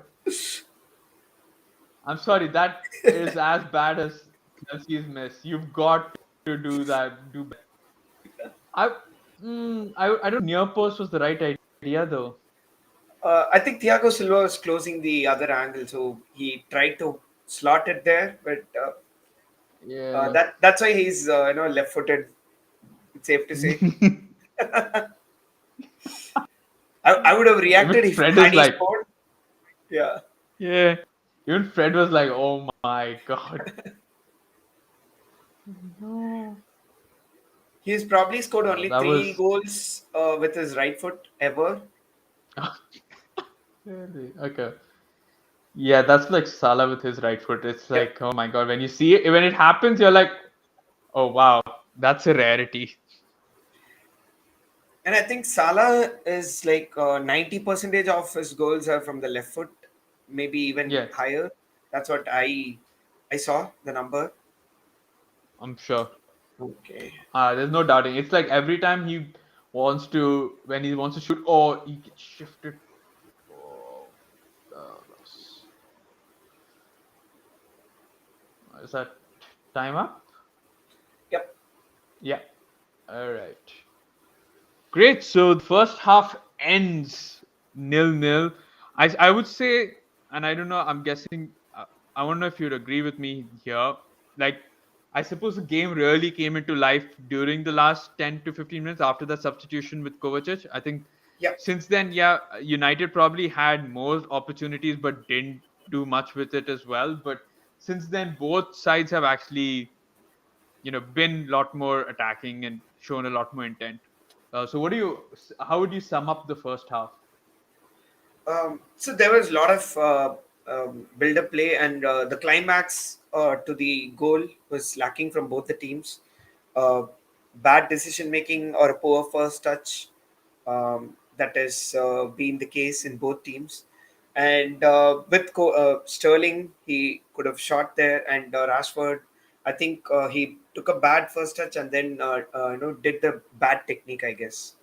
I'm sorry, that is as bad as Chelsea's miss. You've got to do that. Do better. I, I don't. Near post was the right idea though. I think Thiago Silva was closing the other angle, so he tried to slot it there, but Yeah. that's why he's left-footed. It's safe to say. I would have Even reacted if Fred had is he like, scored. Yeah. yeah. Even Fred was like, oh my God. No. He's probably scored only That three was goals with his right foot ever. really okay. Yeah, that's like Salah with his right foot. It's Yep. like, oh my God, when you see it, when it happens, you're like, oh wow, that's a rarity. And I think Salah is like 90 percentage of his goals are from the left foot, maybe even Yeah, higher. That's what I saw the number. I'm sure. Okay. There's no doubting. It's like every time when he wants to shoot, oh, he gets shifted. Oh, loss. Is that time up? Yep. Yeah. All right. Great. So the first half ends 0-0. I would say, and I don't know. I'm guessing. I don't know if you'd agree with me here. Like, I suppose the game really came into life during the last 10 to 15 minutes after that substitution with Kovacic. I think Yep. since then, yeah, United probably had more opportunities but didn't do much with it as well. But since then, both sides have actually, been a lot more attacking and shown a lot more intent. So, how would you sum up the first half? So there was a lot of build-up play, and the climax to the goal was lacking from both the teams. Uh, Bad decision making or a poor first touch. That has been the case in both teams. And with Sterling, he could have shot there, and Rashford, I think he took a bad first touch and then did the bad technique. I guess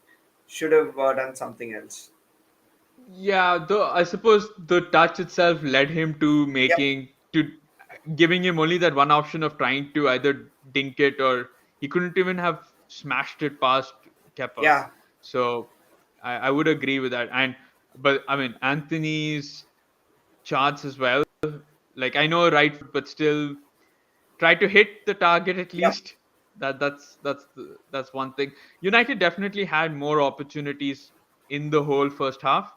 should have done something else. Yeah, though I suppose the touch itself led him to Yep. giving him only that one option of trying to either dink it or he couldn't even have smashed it past Kepa. Yeah. So I would agree with that. But I mean Anthony's chance as well. Like I know right, but still try to hit the target at Yep. least. That's one thing. United definitely had more opportunities in the whole first half,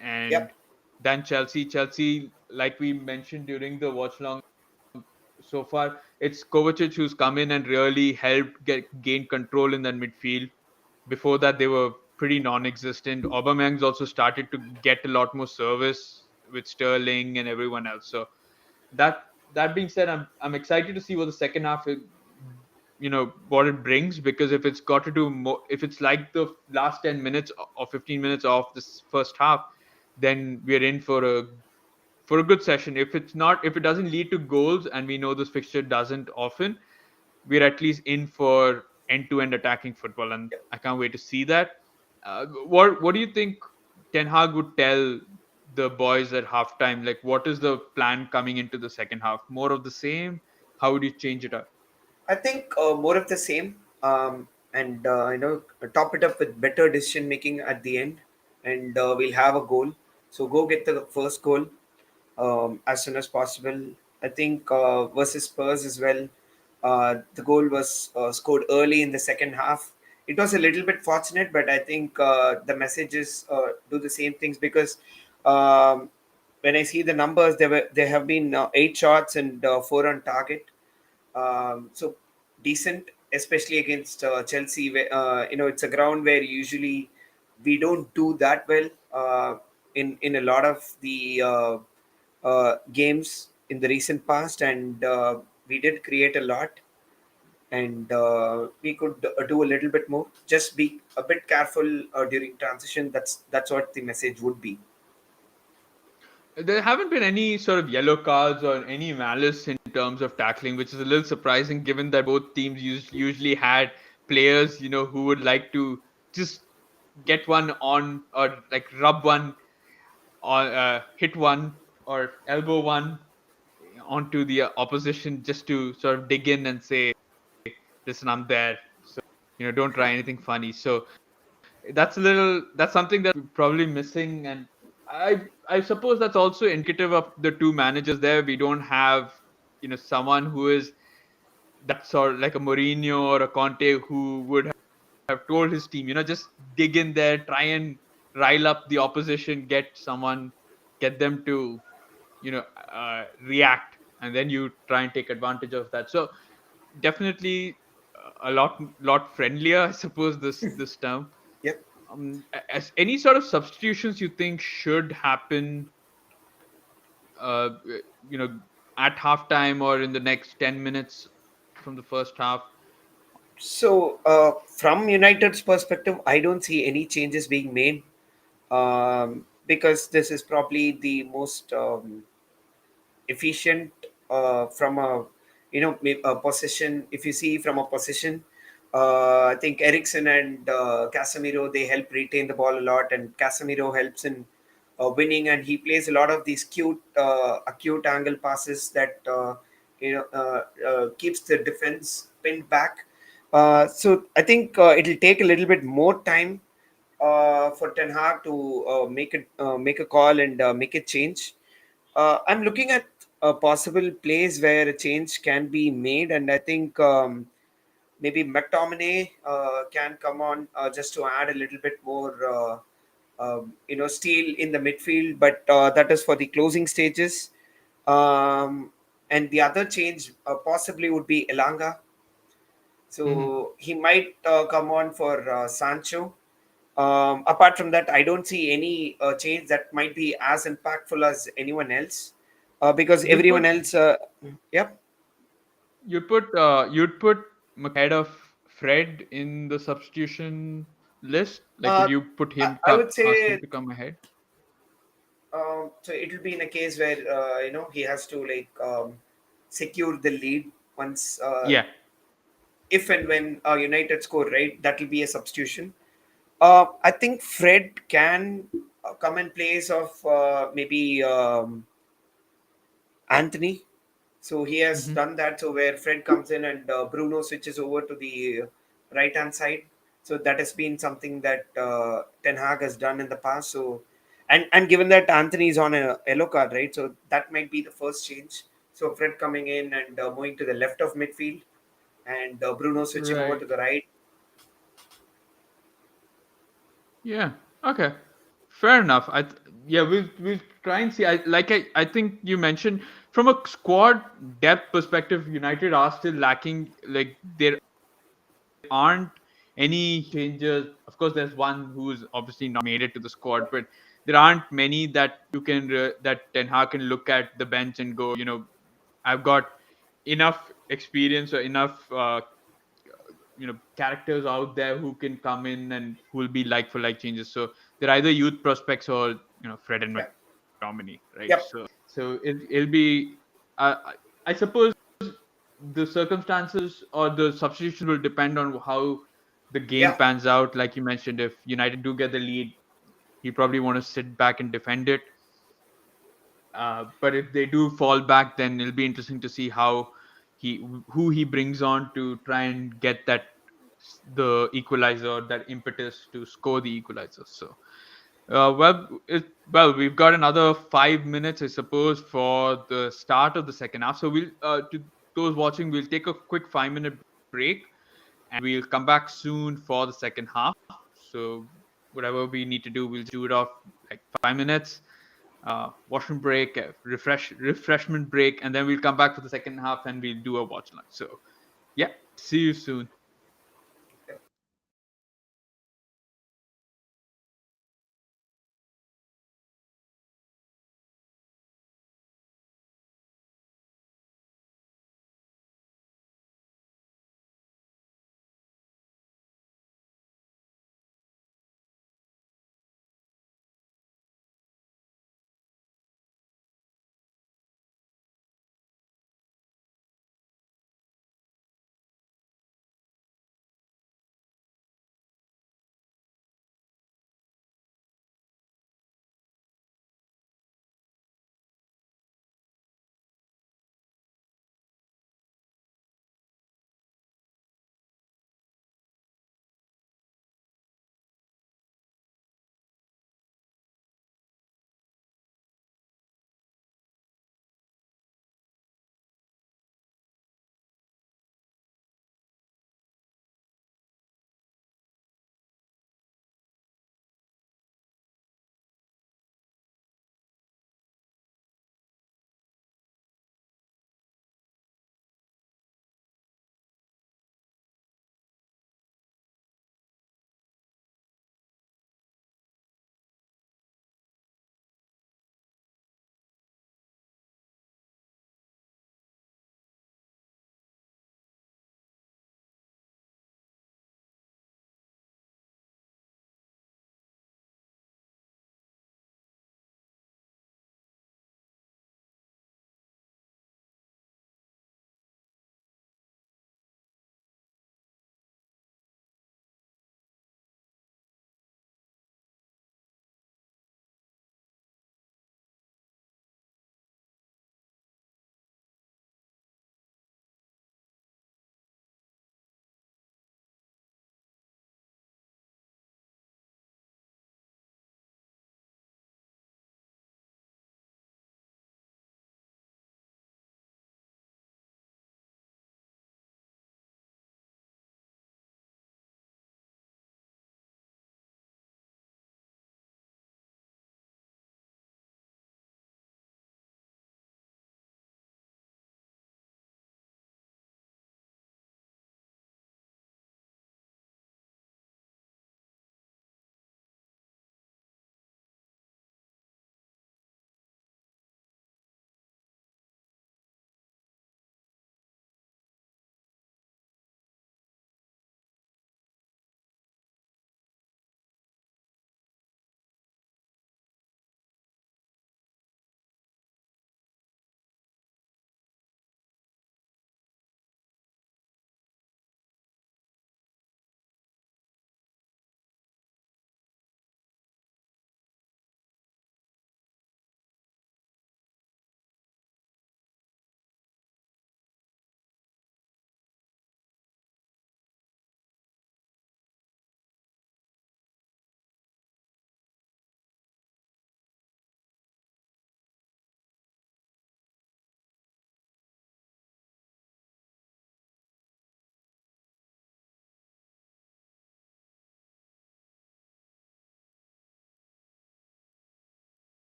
and Yep. than Chelsea. Chelsea, like we mentioned during the watch long, so far it's Kovacic who's come in and really helped gain control in that midfield. Before that, they were pretty non-existent. Aubameyang's also started to get a lot more service with Sterling and everyone else. So that that being said, I'm excited to see what the second half, what it brings, because if it's got to do more, if it's like the last 10 minutes or 15 minutes of this first half, then we're in for a good session. If it's not, if it doesn't lead to goals, and we know this fixture doesn't often, we're at least in for end-to-end attacking football, and I can't wait to see that. What do you think Ten Hag would tell the boys at halftime? Like, what is the plan coming into the second half? More of the same? How would you change it up? I think more of the same, and top it up with better decision making at the end, and we'll have a goal. So go get the first goal as soon as possible. I think versus Spurs as well, the goal was scored early in the second half. It was a little bit fortunate, but I think the messages do the same things because um, when I see the numbers, there have been 8 shots and 4 on target, so decent, especially against Chelsea. It's a ground where usually we don't do that well in a lot of the games in the recent past, and we did create a lot, and we could do a little bit more. Just be a bit careful during transition. That's what the message would be. There haven't been any sort of yellow cards or any malice in terms of tackling, which is a little surprising given that both teams usually had players, who would like to just get one on, or like rub one, or hit one, or elbow one onto the opposition, just to sort of dig in and say, listen, I'm there. So, don't try anything funny. So that's something that we're probably missing. And I suppose that's also indicative of the two managers there. We don't have, someone who is that sort of like a Mourinho or a Conte, who would have told his team, just dig in there, try and rile up the opposition, get them to, react, and then you try and take advantage of that. So definitely a lot friendlier, I suppose, this term. Yep. As any sort of substitutions you think should happen, uh, you know, at halftime or in the next 10 minutes from the first half? So, from United's perspective, I don't see any changes being made because this is probably the most efficient from a a position. If you see from a position, I think Ericsson and Casemiro, they help retain the ball a lot, and Casemiro helps in winning, and he plays a lot of these acute angle passes that keeps the defense pinned back. So I think it'll take a little bit more time for Ten Hag to make a call and make a change. I'm looking at a possible place where a change can be made, and I think maybe McTominay can come on just to add a little bit more, steel in the midfield. But that is for the closing stages. And the other change possibly would be Elanga, Mhm. so he might come on for Sancho. Apart from that, I don't see any change that might be as impactful as anyone else because You'd everyone put else, yep. you'd put ahead of Fred in the substitution list. Like, would Uh, you put him, I would ask him say to come ahead? so. It will be in a case where he has to like secure the lead once, Yeah. if and when United score, right? That will be a substitution. I think Fred can come in place of maybe Anthony. So he has Hmm. done that. So where Fred comes in and Bruno switches over to the right hand side. So that has been something that Ten Hag has done in the past. So and given that Anthony is on a yellow card, right? So that might be the first change. So Fred coming in and moving to the left of midfield, and Bruno switching over Right. to the right. Yeah. Okay. Fair enough. Yeah, we'll try and see. I think you mentioned from a squad depth perspective, United are still lacking. Like there aren't any changes. Of course, there's one who's obviously not made it to the squad, but there aren't many that that Ten Hag can look at the bench and go, I've got enough experience or enough characters out there who can come in and who will be like for like changes. So they're either youth prospects or Fred and Yeah. McTominay, right? Yep. So it'll be I suppose the circumstances or the substitution will depend on how the game Yeah. pans out. Like you mentioned, if United do get the lead, he probably want to sit back and defend it. But if they do fall back, then it'll be interesting to see who he brings on to try and get the equalizer, that impetus to score the equalizer. So, we've got another 5 minutes, I suppose, for the start of the second half. So to those watching, we'll take a quick 5 minute break, and we'll come back soon for the second half. So whatever we need to do, we'll do it off like 5 minutes. Washroom break, refreshment break, and then we'll come back for the second half and we'll do a watch lunch. So yeah, see you soon.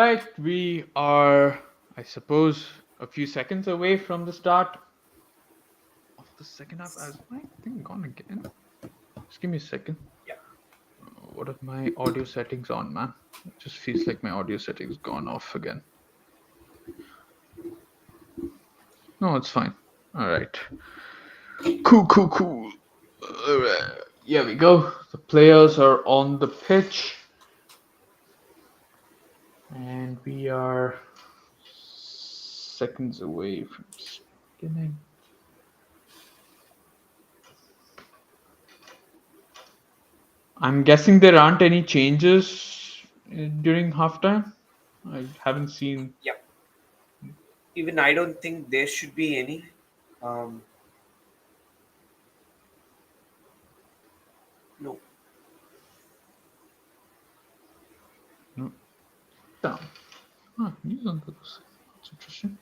right, we are, I suppose, a few seconds away from the start of the second half. Has my thing gone again? Just give me a second. Yeah. What are my audio settings on, man? It just feels like my audio settings gone off again. No, it's fine. All right. Cool. All right. Here we go. The players are on the pitch. And we are seconds away from beginning. I'm guessing there aren't any changes during halftime. I haven't seen. Yeah. Even I don't think there should be any. Um, no. No. Down. Ah, news on those. That's interesting.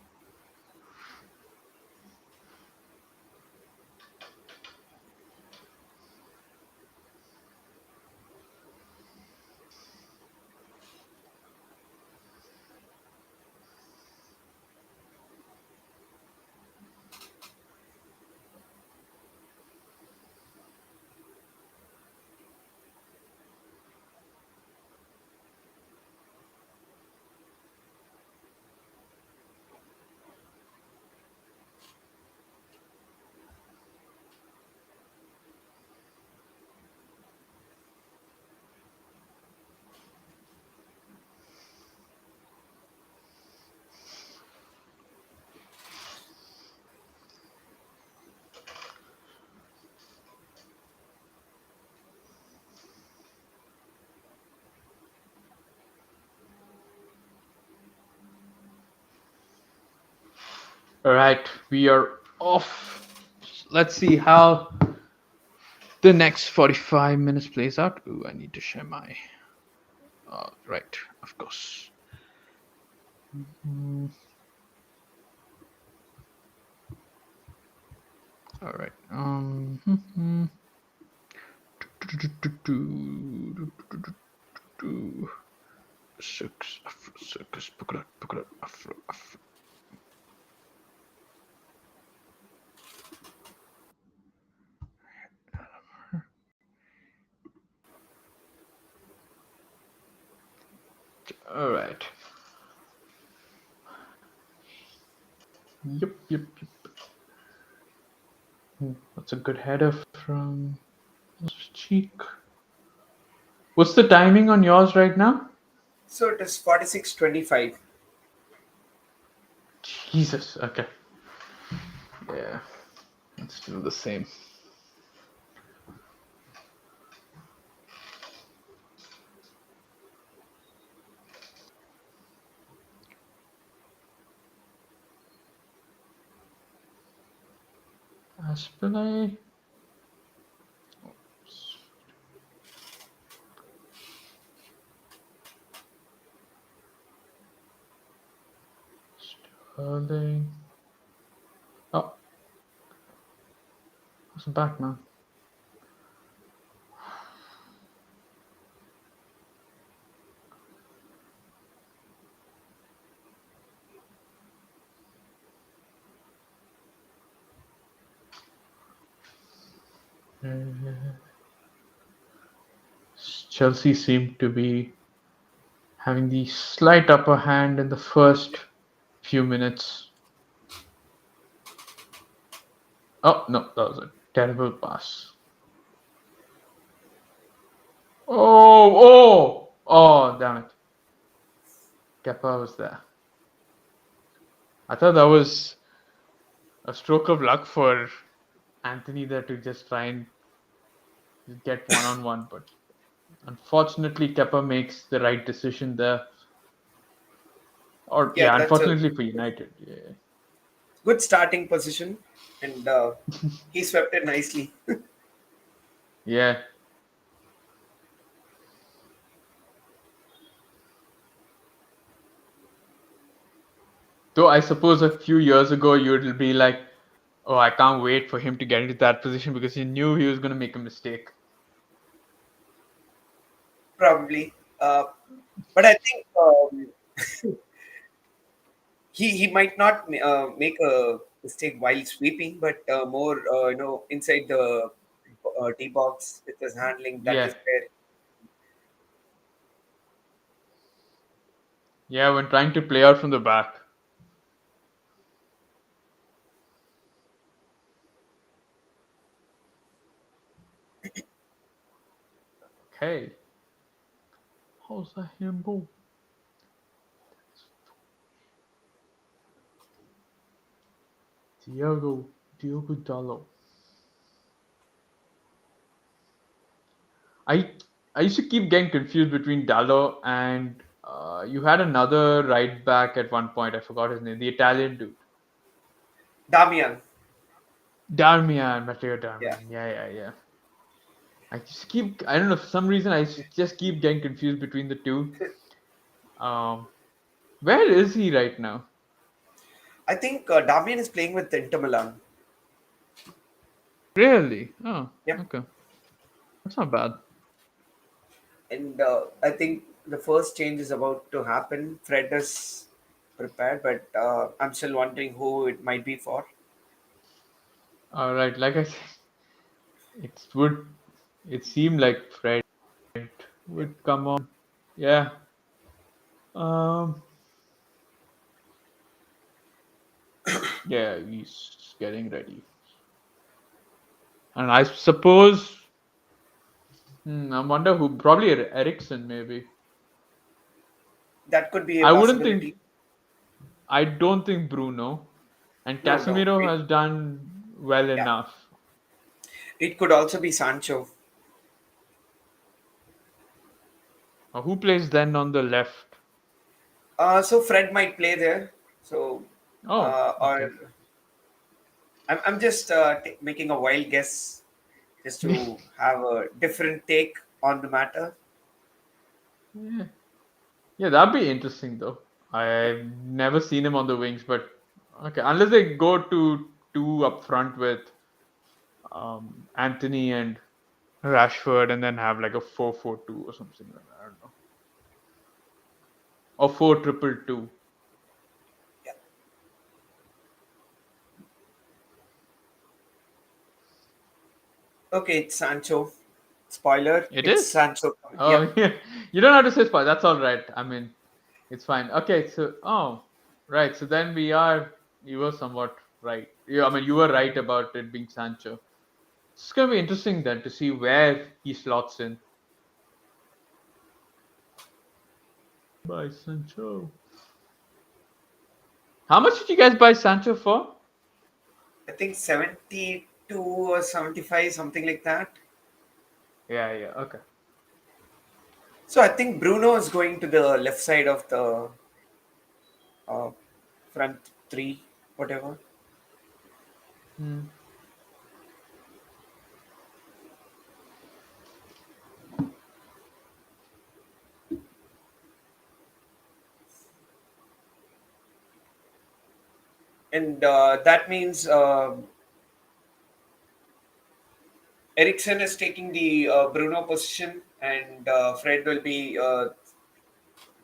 All right, we are off. Let's see how the next 45 minutes plays out. Ooh, I need to share my. Right, of course. All right. Circus, Afro. All right. Yep. That's a good header from Cheek. What's the timing on yours right now? So it is 46:25. Jesus. Okay. Yeah. It's still the same. Aspelay. Sterling. Oh. What's back, man? Chelsea seem to be having the slight upper hand in the first few minutes. Oh, no, that was a terrible pass. Oh, damn it. Kepa was there. I thought that was a stroke of luck for Anthony there to just try and get one-on-one, but unfortunately, Kepa makes the right decision there. Or, Yeah, that's a unfortunately for United. Yeah. good starting position, and he swept it nicely. Yeah. Though I suppose a few years ago you'd be like, oh, I can't wait for him to get into that position because you knew he was going to make a mistake. Probably. But I think He might not make a mistake while sweeping, but more inside the tee box with his handling. That Yeah, is where. yeah, when trying to play out from the back. Okay, how's that him ball? Diogo Dallo. I I used to keep getting confused between Dallo and you had another right back at one point. I forgot his name. The Italian dude, Damian. Darmian, Matteo Yeah. Darmian. Yeah, yeah, yeah. I just keep. I don't know. For some reason, just keep getting confused between the two. Um, where is he right now? I think Damian is playing with Inter Milan. Really? Oh, Yep. okay. That's not bad. And I think the first change is about to happen. Fred is prepared, but I'm still wondering who it might be for. All right. Like I said, it would. It seemed like Fred Yep. would come on. Yeah. Um. Yeah. He's getting ready. And I suppose. I wonder who. Probably Ericsson, maybe. That could be a I wouldn't think. possibility. I don't think Bruno. And No, no. Casemiro has done well Yeah, enough. it could also be Sancho. Who plays then on the left? So Fred might play there. So, Oh, okay. or I'm just making a wild guess just to have a different take on the matter. Yeah. Yeah, that'd be interesting though. Yep. I've never seen him on the wings, but okay, unless they go to two up front with Anthony and Rashford, and then have like a 4-4-2 or something like that. I don't know, or 4-2-2. Yeah. Okay, it's Sancho. Spoiler, It it's is. Sancho. Yep. Oh, yeah. You don't have to say spy. That's all right. I mean, it's fine. Okay, so right. So then you were somewhat right. I mean, you were right about it being Sancho. It's gonna be interesting then to see where he slots in. By Sancho. How much did you guys buy Sancho for? I think 72 or 75, something like that. Yeah, yeah, okay. So I think Bruno is going to the left side of the uh, front three, whatever. Hmm. And that means Ericsson is taking the Bruno position, and Fred will be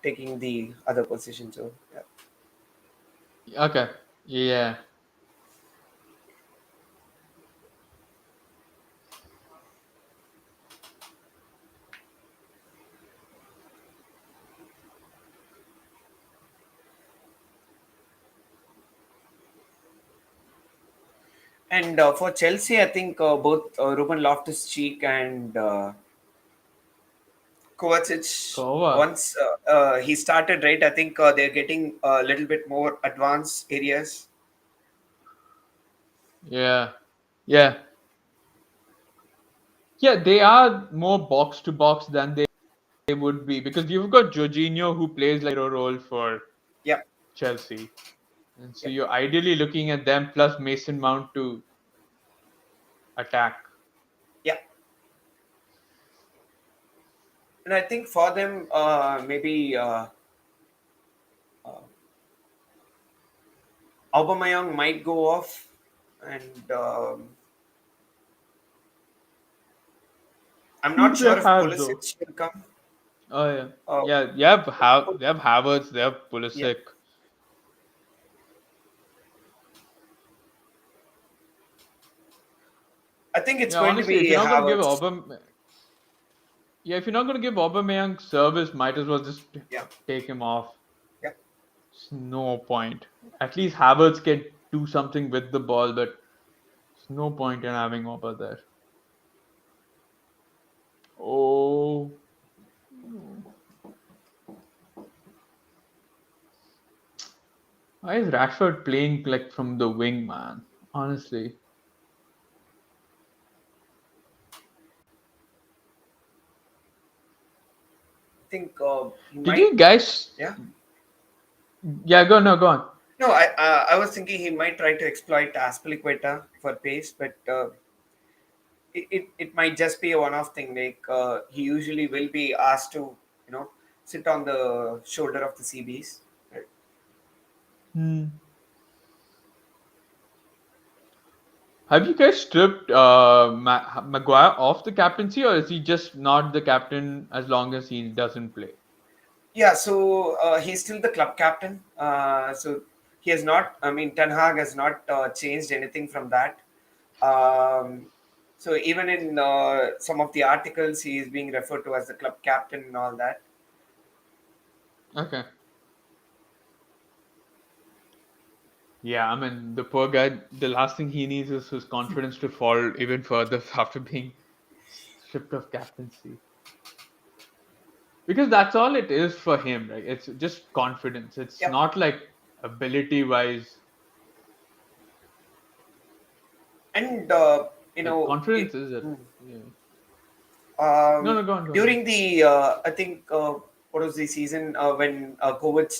taking the other position. So, yeah. Okay. Yeah. And for Chelsea, I think both Ruben Loftus-Cheek and Kovacic, Kova. once he started, right, I think they're getting a little bit more advanced areas. Yeah. Yeah. Yeah, they are more box to box than they would be because you've got Jorginho who plays like a role for Yep, Chelsea. And so yep, you're ideally looking at them plus Mason Mount to attack. yep. And I think for them, maybe uh, Aubameyang might go off, and I'm not Who do they sure if have though? Pulisic will come. Oh yeah, Uh, yeah. They have Havertz. They have yeah, Pulisic. I think it's Yeah, going to honestly, if be you're not gonna give Havertz. yeah, if you're not gonna give Aubameyang service, might as well just Yeah, take him off. yeah. It's no point. At least Havertz can do something with the ball, but there's no point in having Oba there. Oh, why is Rashford playing like from the wing, man? Honestly, I think he did might. you guys? Yeah. Yeah, go no, go on. No, I was thinking he might try to exploit Aspilicueta for pace, but it might just be a one-off thing. Like he usually will be asked to, you know, sit on the shoulder of the CBs. Right? Hmm. Have you guys stripped Maguire off the captaincy, or is he just not the captain as long as he doesn't play? Yeah, so he's still the club captain. So he has not. I mean, Ten Hag has not changed anything from that. Um, so even in some of the articles, he is being referred to as the club captain and all that. Okay. Yeah, I mean, the poor guy, the last thing he needs is his confidence to fall even further after being stripped of captaincy. Because that's all it is for him, right? It's just confidence. It's Yep. not like ability wise. And Like it, confidence is it. mm, Yeah. No, um, no, go on, go on. during the I think what was the season when COVID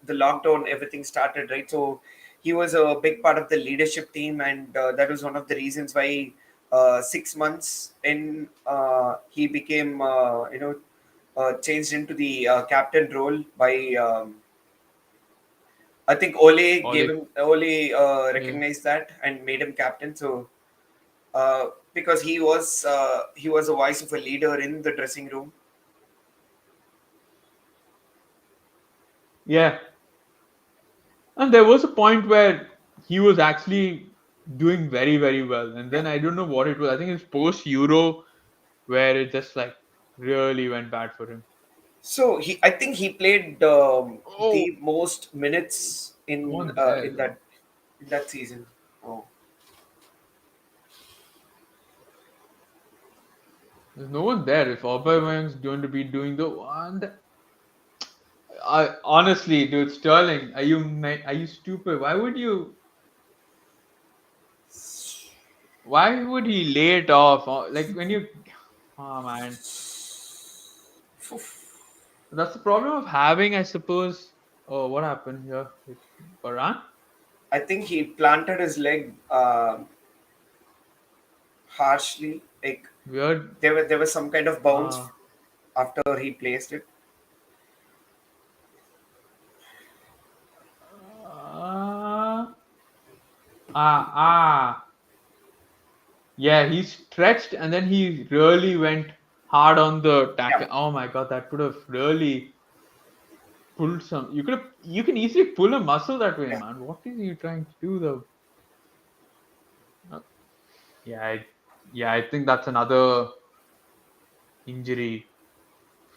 the lockdown, everything started, right? So he was a big part of the leadership team, and that was one of the reasons why 6 months in he became changed into the captain role by I think Ole. Ole Yeah. recognized that and made him captain. So because he was a voice of a leader in the dressing room. Yeah. And there was a point where he was actually doing very, very well. And Yeah. then I don't know what it was. I think it's post Euro where it just like really went bad for him. So I think he played Oh, the most minutes no one there though. in that season. Oh, There's no one there. If Aubameyang's going to be doing the one, I honestly, dude, Sterling, are you stupid? Why would he lay it off? Like when you, oh man, that's the problem of having, I suppose. Oh, what happened here? Varane? I think he planted his leg harshly. Like Weird. there was some kind of Uh, bounce after he placed it. uh, ah. Yeah, he stretched and then he really went hard on the Yeah. tackle. Oh my god, that could have really pulled some. You can easily pull a muscle that way, Yeah. man. What is he trying to do though? Uh, Yeah, yeah, I think that's another injury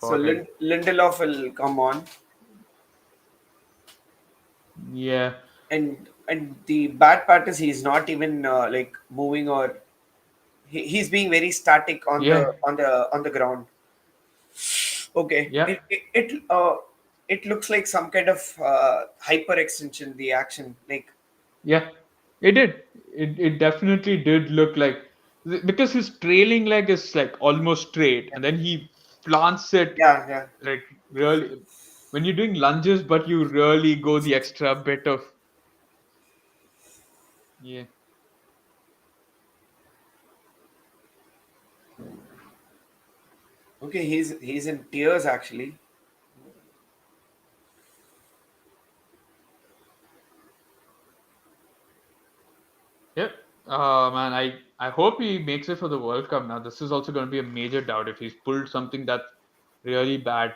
So for him. Lindelof will come on, Yeah, and the bad part is he's not even like moving or he's being very static on yeah, the ground. Okay, yeah, it looks like some kind of hyper extension the action like yeah. It did. It definitely did look like because his trailing leg is like almost straight, yeah and then he plants it yeah. like really when you're doing lunges, but you really go the extra bit of yeah. Okay, he's in tears actually. Yep. Man, I hope he makes it for the World Cup now. This is also going to be a major doubt if he's pulled something that really bad.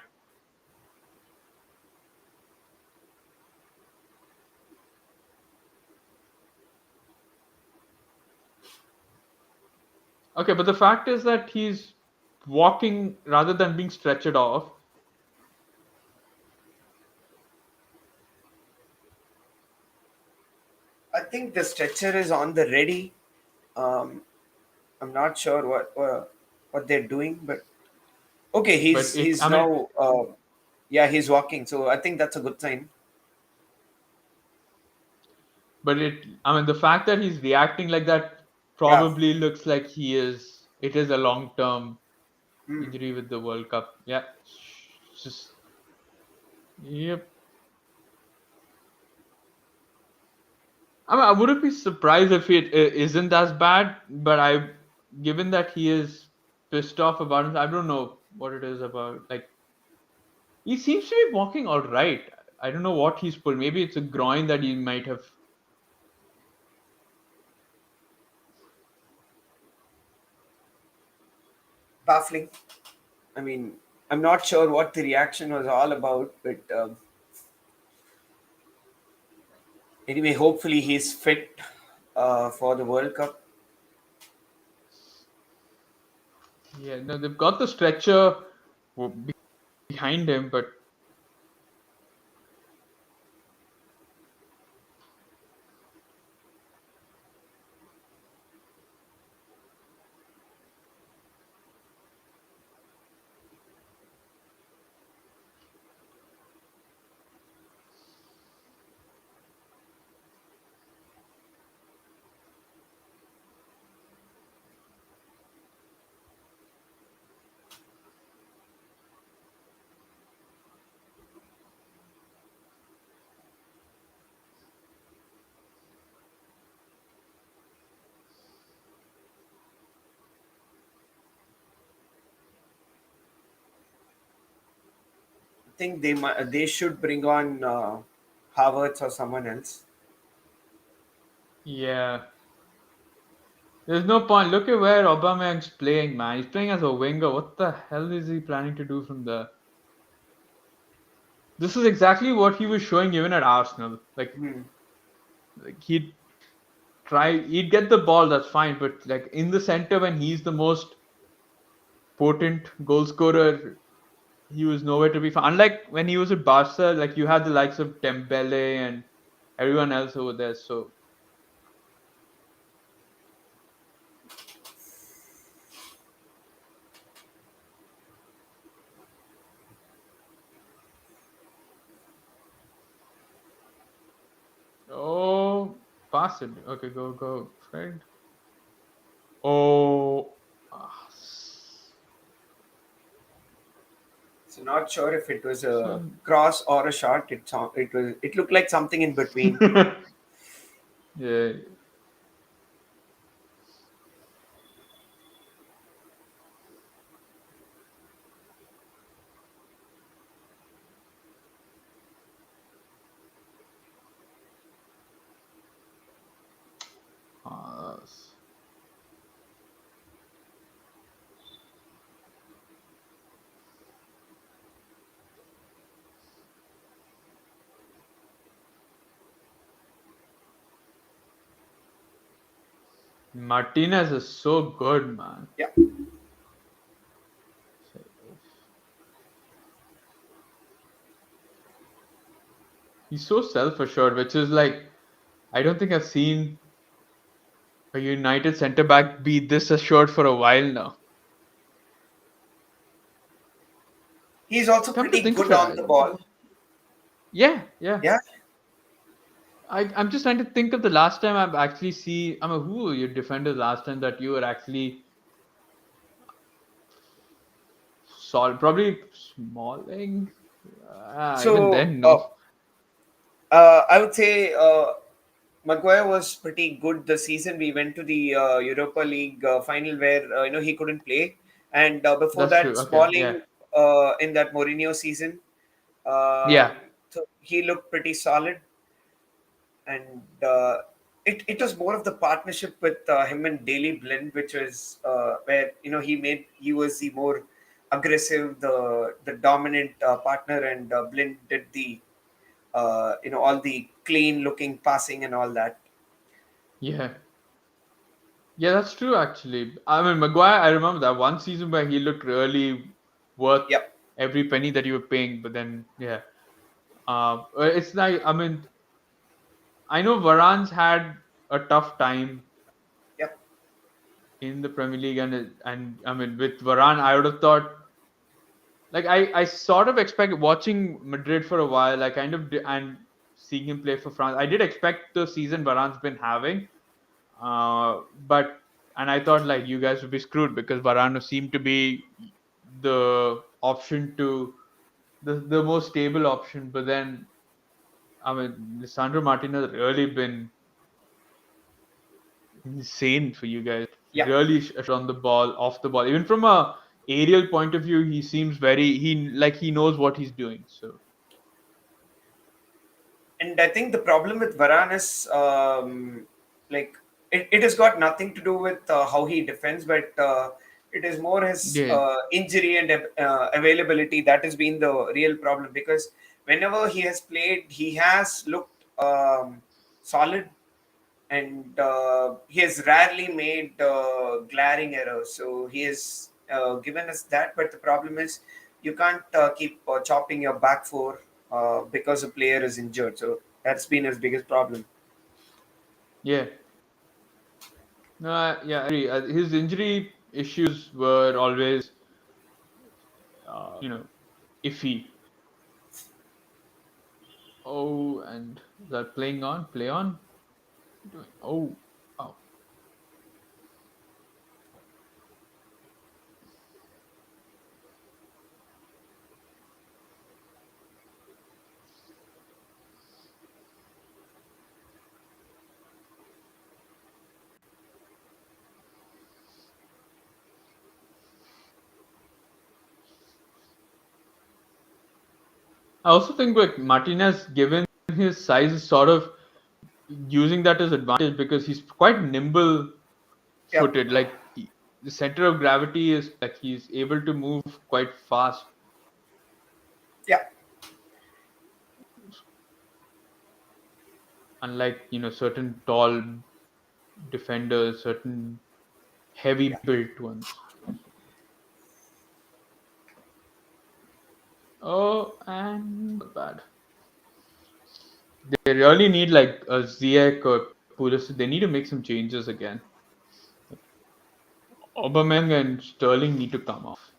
Okay, but the fact is that he's walking rather than being stretched off. I think the stretcher is on the ready. Um, I'm not sure what they're doing, but okay, But it, he's I mean, now yeah, he's walking. So I think that's a good sign. I mean, the fact that he's reacting like that Yeah. probably looks like it is a long-term Hmm. injury with the World Cup. Yeah, just, yep. I mean, I wouldn't be surprised if it isn't as bad, but given that he is pissed off about it, I don't know what it is about. Like, he seems to be walking all right. I don't know what he's pulled. Maybe it's a groin that he might have. Baffling. I mean, I'm not sure what the reaction was all about, but anyway, hopefully he's fit for the World Cup. Yeah, no, they've got the stretcher behind him, but I think they should bring on Havertz or someone else. yeah. There's no point. Look at where Aubameyang's playing, man. He's playing as a winger. What the hell is he planning to do from there? This is exactly what he was showing even at Arsenal. Hmm. Like he'd get the ball, that's fine, but like in the center when he's the most potent goal scorer, he was nowhere to be found. Unlike when he was at Barca, like you had the likes of Dembele and everyone else over there. So, oh, pass it. Okay, go, Fred. Oh, So not sure if it was a so, cross or a shot. It looked like something in between. yeah. Uh, Martinez is so good, man. Yeah. He's so self-assured, which is like I don't think I've seen a United centre back be this assured for a while now. He's also Come to pretty think of good it, on the ball. yeah. Yeah. I'm just trying to think of the last time I've actually seen. I mean, who were your defenders last time that you were actually solid? Probably Smalling. Even So then, no. I would say Maguire was pretty good this season. We went to the Europa League final where he couldn't play, and before That's that, true. Okay, yeah, Smalling in that Mourinho season, yeah. so he looked pretty solid, and it was more of the partnership with him and Daily Blend, which was where he was the more aggressive, the dominant partner, and Blind did the all the clean looking passing and all that. Yeah. Yeah, that's true actually. I mean, Maguire, I remember that one season where he looked really worth Yep, every penny that you were paying, but then, yeah. It's like, I mean, I know Varane's had a tough time yep, in the Premier League, and I mean, with Varane, I would have thought, like, I sort of expect watching Madrid for a while, I kind of, and seeing him play for France, I did expect the season Varane's been having. But and I thought like you guys would be screwed because Varane seemed to be the option to the most stable option. But then I mean, Lisandro Martinez really been insane for you guys. yep. Really on the ball, off the ball. Even from a aerial point of view, he seems very he knows what he's doing. So And I think the problem with Varane is like it has got nothing to do with how he defends, but it is more his yeah, injury and availability that has been the real problem. Because whenever he has played, he has looked solid, and he has rarely made glaring errors. So he has given us that. But the problem is you can't keep chopping your back four because a player is injured. So that's been his biggest problem. yeah. No, yeah, I agree. His injury issues were always, you know, iffy. Oh, and is that playing on? Play on? Doing? Oh, oh. I also think like Martinez, given his size, is sort of using that as advantage because he's quite nimble Yep. footed. Like the center of gravity is like he's able to move quite fast, Yeah. unlike certain tall defenders, certain heavy Yeah. built ones. Oh, and bad. They really need like a Ziyech or Pulisic. They need to make some changes again. Aubameyang and Sterling need to come off.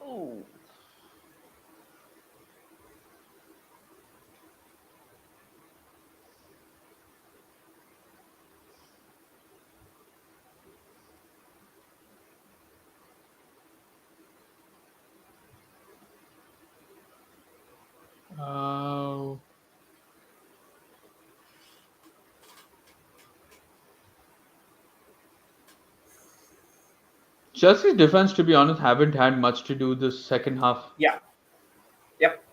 Oh. Uh, Chelsea's defense, to be honest, haven't had much to do this second half. Yeah. Yep.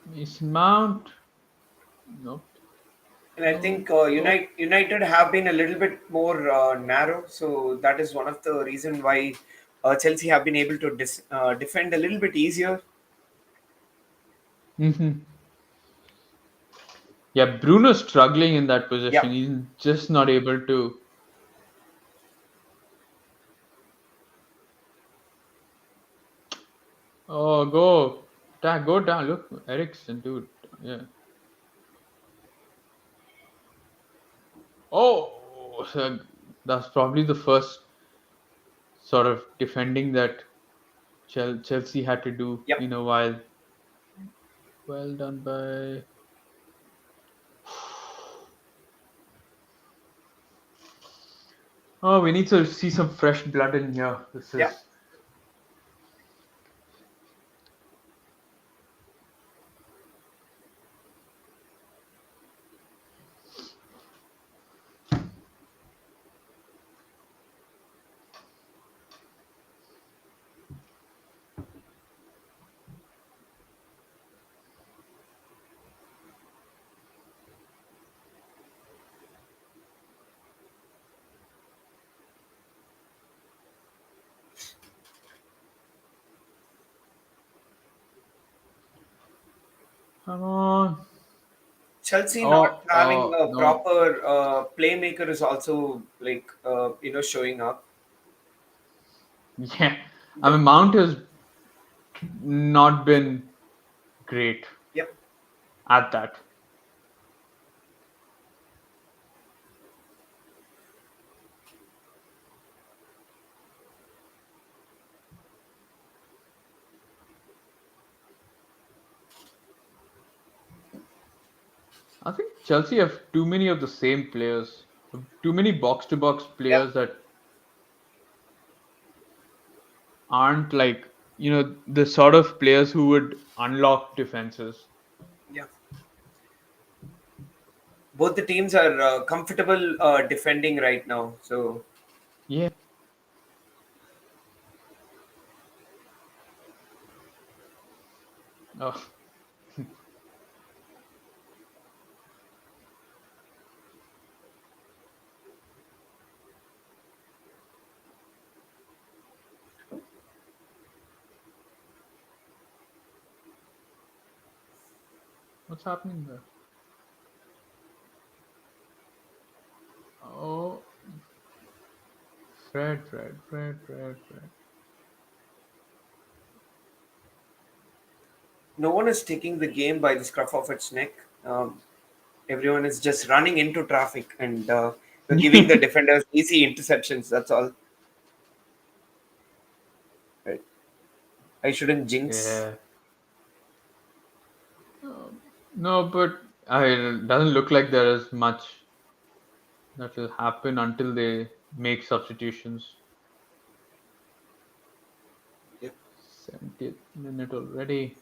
Mason Mount, nope. And I Oh, think oh. United have been a little bit more narrow, so that is one of the reason why Chelsea have been able to defend a little bit easier. Hmm. Yeah, Bruno's struggling in that Yeah, position. He's just not able to. Oh, go down. Look, Ericsson, dude. Yeah. Oh, so that's probably the first sort of defending that Chelsea had to do yep, in a while. Well done by. Oh, we need to see some fresh blood in here. This yeah. is. Come on. Chelsea not Oh, having a no. proper playmaker is also like showing up. Yeah. I The, mean, Mount has not been great yep. at that. I think Chelsea have too many of the same players, too many box to box Yep. players that aren't like, the sort of players who would unlock defenses. Yeah. Both the teams are comfortable defending right now. So Yeah. Oh, what's happening there? Oh, Fred. no one is taking the game by the scruff of its neck. Everyone is just running into traffic and giving the defenders easy interceptions. That's all. Right. I shouldn't jinx. Yeah. No, but it doesn't look like there is much that will happen until they make substitutions. Yep. 70th minute already.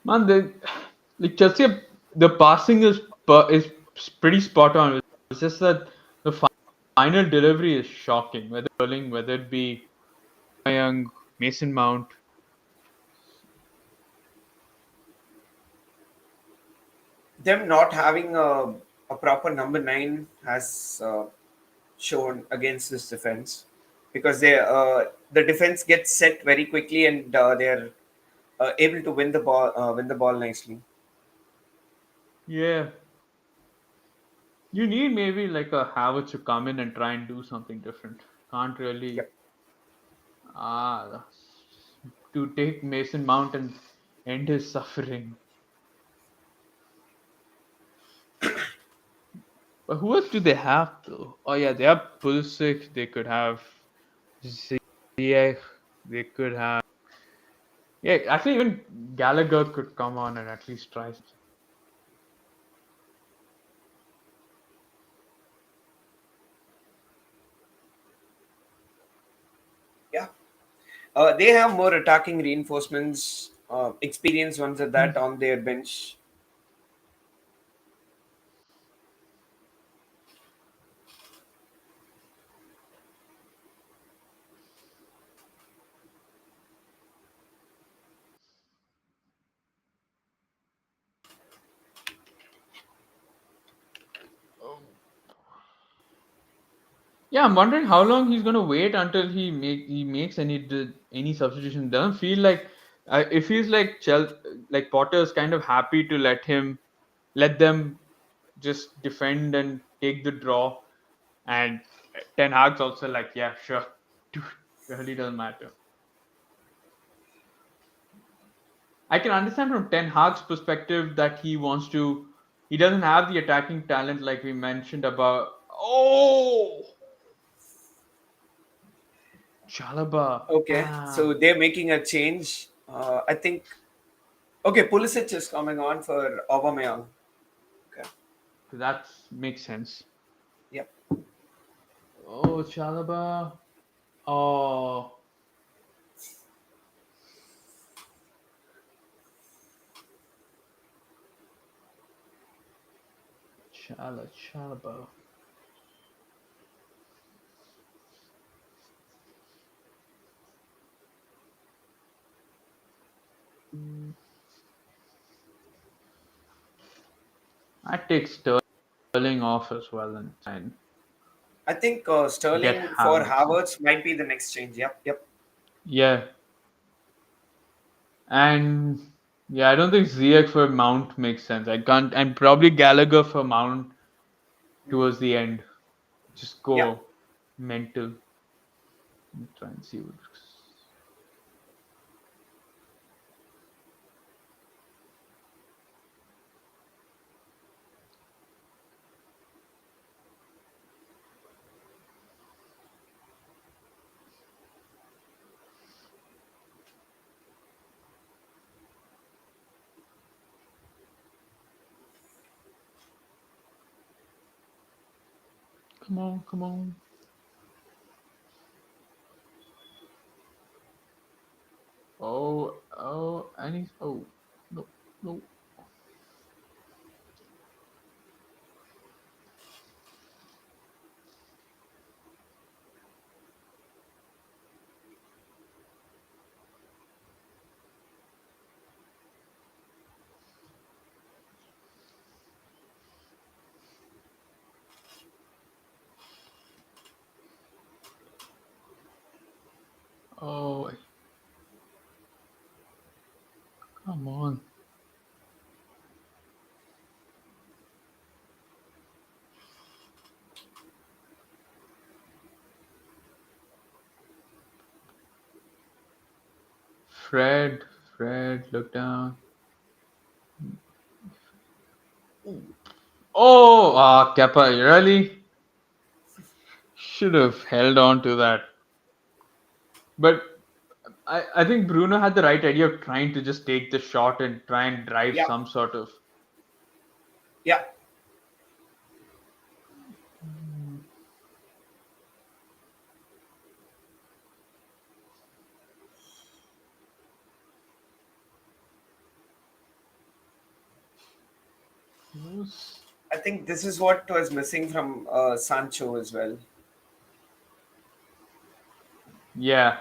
Man, like Chelsea, the passing is pretty spot on. It's just that the final delivery is shocking. Whether Sterling, whether it be Young, Mason Mount. Them not having a proper number nine has shown against this defense because the defense gets set very quickly and they're able to win the ball nicely. Yeah, you need maybe like a Havertz to come in and try and do something different. Can't really Yep. ah to take Mason Mount and end his suffering. But who else do they have though? Oh yeah, they have Pulisic. They could have Ziyech. They could have. Yeah, actually, even Gallagher could come on and at least try something. Yeah. They have more attacking reinforcements, experienced ones at that on their bench. Yeah, I'm wondering how long he's gonna wait until he makes any substitution. Doesn't feel like it feels like like Potter's kind of happy to let them just defend and take the draw, and Ten Hag's also like, yeah, sure, dude, really doesn't matter. I can understand from Ten Hag's perspective that he doesn't have the attacking talent like we mentioned about. Oh, Chalaba, Okay, so damn. they're making a change. I think. Okay, Pulisic is coming on for Aubameyang. Okay. That makes sense. Yep. Oh, Chalaba. Oh, Chalaba. I take Sterling off as well and I think get Sterling for Havertz in. Havertz might be the next change. Yep, yep. Yeah, and yeah, I don't think Ziyech for Mount makes sense. I can't, and probably Gallagher for Mount towards the end. Just Yeah. go mental and try and see what. Come on, come on. And he's no, no. Oh, come on. Fred, Fred, look down. Oh, Kepa, you really should have held on to that. But I think Bruno had the right idea of trying to just take the shot and try and drive Yeah. some sort of. Yeah. I think this is what was missing from Sancho as well. Yeah,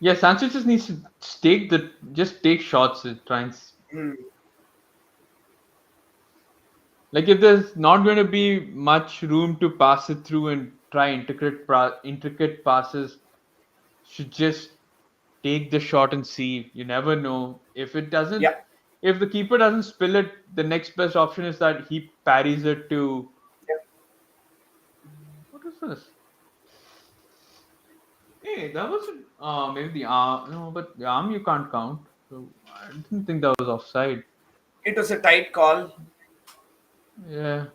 yeah. Sanchez just needs to just take shots and try and Hmm. like if there's not going to be much room to pass it through and try intricate passes, should just take the shot and see. You never know if it doesn't. Yeah. If the keeper doesn't spill it, the next best option is that he parries it to. Yeah. What is this? Hey, that wasn't. Maybe the arm. No, but the arm you can't count. So I didn't think that was offside. It was a tight call. Yeah.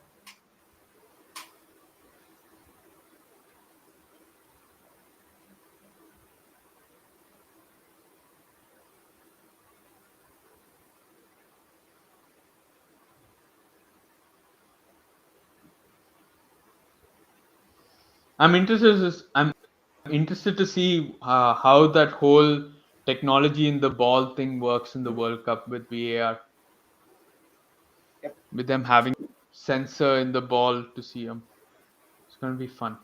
I'm interested to see how that whole technology in the ball thing works in the World Cup with VAR, Yep. with them having sensor in the ball to see them. It's gonna be fun.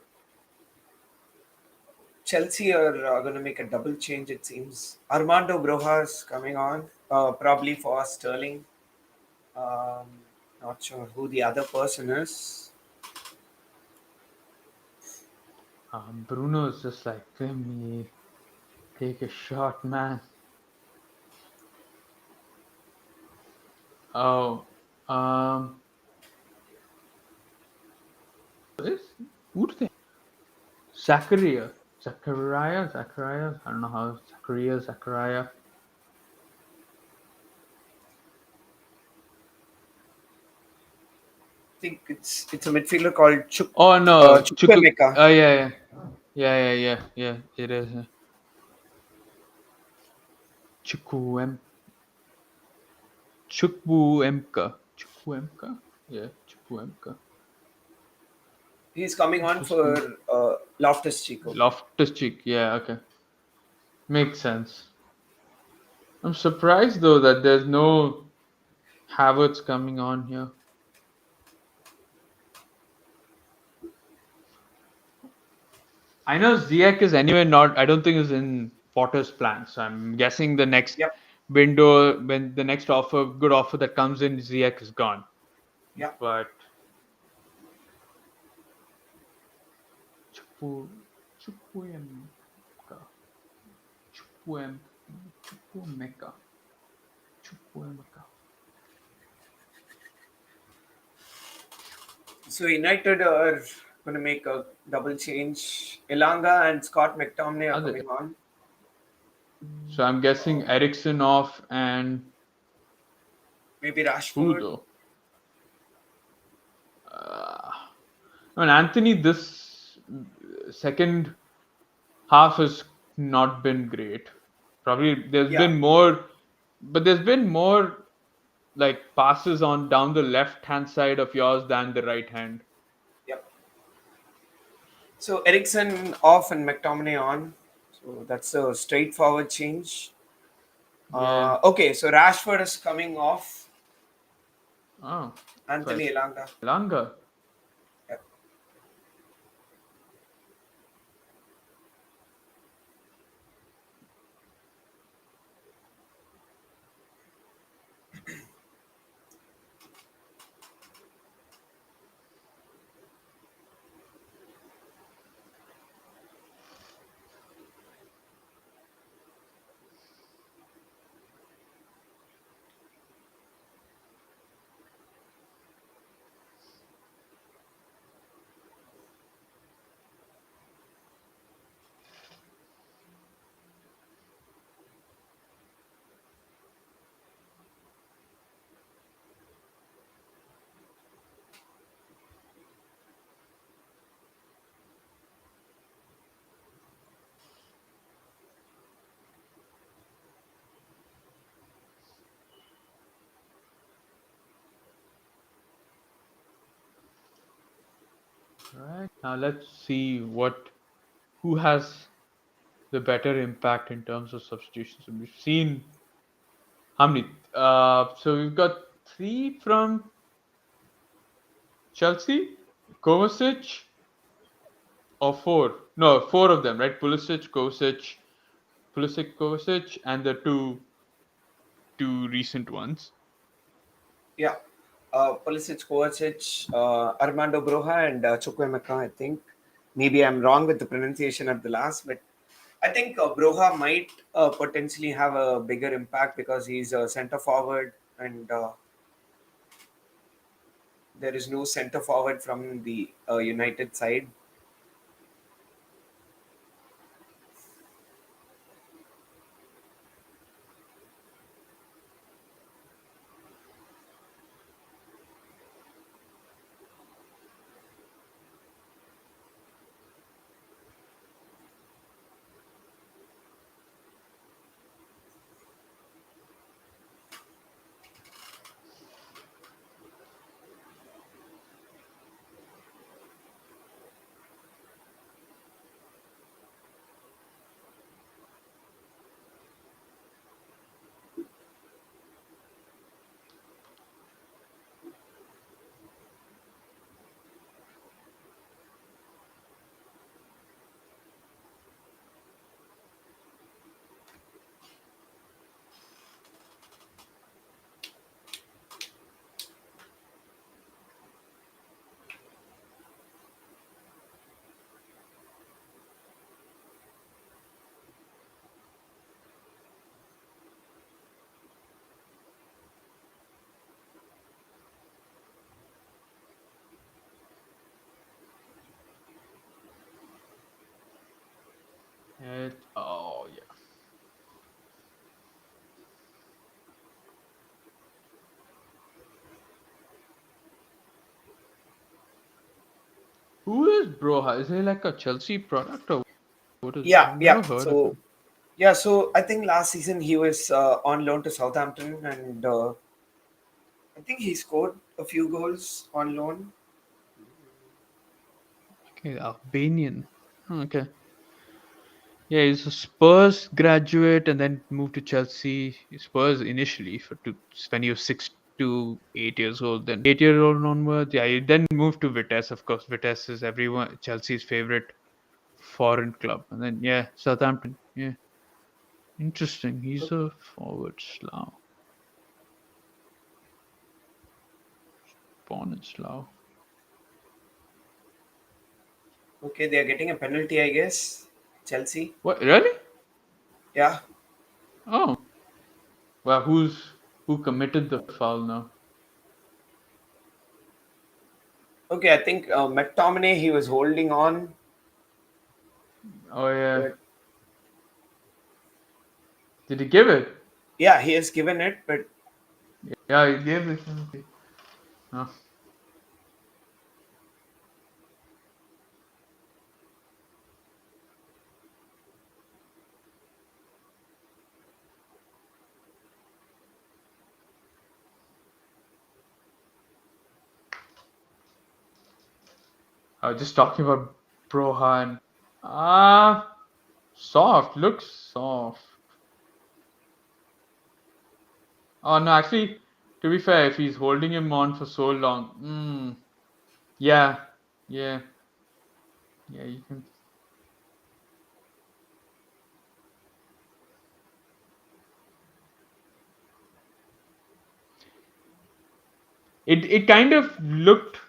Chelsea are going to make a double change, it seems. Armando Brojas coming on, probably for Sterling. Um, Not sure who the other person is. Bruno's just like, let me take a shot, man. Oh, um, is who do they? Zachariah. I don't know how Zachariah. I think it's a midfielder called Oh no, Chukwemeka. Oh yeah. It is Chukwuem Chukwuemka. Yeah, Chukwuemka. He's coming on Interesting. for Loftus Chico. Loftus Cheek. Yeah, okay, makes sense. I'm surprised though that there's no Havertz coming on here. I know Ziyech is anyway not. I don't think is in Potter's plan. So I'm guessing the next Yep. window, when the next good offer that comes in, Ziyech is gone. Yeah. But Chukwuemeka, Chukwuemeka, Chukwuemeka. So United are going to make a double change. Elanga and Scott McTominay are Are they? coming on. So I'm guessing Ericsson off and Maybe who Rashford. though? I mean, Anthony, this second half has not been great. Probably there's Yeah. been more, but there's been more like passes on down the left hand side of yours than the right hand. Yep. So Ericsson off and McTominay on. So that's a straightforward change. Yeah. Okay, so Rashford is coming off. Oh, Anthony but Elanga. Langa. Yep. Right. Now let's see who has the better impact in terms of substitutions. So we've seen how many? So we've got 3 from Chelsea, Kovacic, or 4? No, 4 of them, right? Pulisic, Kovacic, and the two recent ones. Yeah. Pulisic, Kovacic, Armando Broja, and Chukwuemeka, I think. Maybe I'm wrong with the pronunciation at the last, but I think Broja might potentially have a bigger impact because he's a centre forward and there is no centre forward from the United side. Oh yeah. Who is Broha? Is he like a Chelsea product or what is? Yeah, I've yeah. never heard of So him. yeah, so I think last season he was on loan to Southampton, and I think he scored a few goals on loan. Okay, Albanian. Okay. Yeah, he's a Spurs graduate and then moved to Chelsea. Spurs initially when he was 6 to 8 years old. Then 8 year old onwards, yeah, he then moved to Vitesse. Of course, Vitesse is everyone Chelsea's favorite foreign club. And then yeah, Southampton. Yeah, Interesting. He's a forward Slough. Born in Slough. Okay, they are getting a penalty, I guess. Chelsea. What? Really? Yeah. Oh. Well, who committed the foul now? Okay, I think McTominay, he was holding on, Oh yeah. but Did he give it? yeah, he has given it, but Yeah, he gave it. Okay. Oh. I was just talking about Brohan. Ah, soft. Looks soft. Oh no, actually, to be fair, if he's holding him on for so long, yeah, yeah, yeah, you can. It kind of looked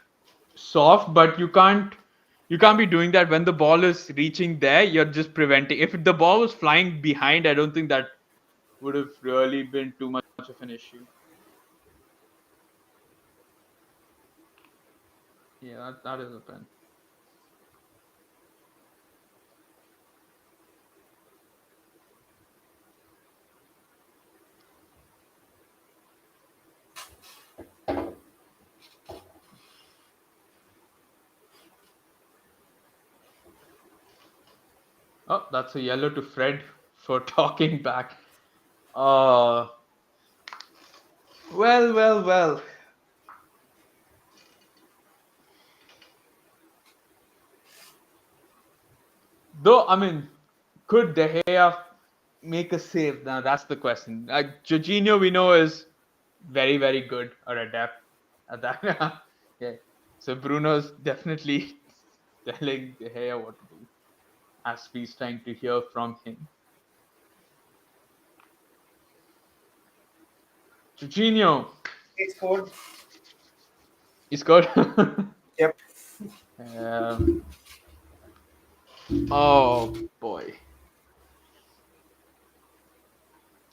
soft, but you can't be doing that when the ball is reaching there. You're just preventing. If the ball was flying behind, I don't think that would have really been too much of an issue. Yeah, that is a pen. Oh, that's a yellow to Fred for talking back. Uh, well. Though, I mean, could De Gea make a save? Now, that's the question. Jorginho, we know, is very, very good or adept at that. Yeah. So Bruno's definitely telling De Gea what to do as he's trying to hear from him. Jorginho, he scored. he scored. Yep. um, oh boy,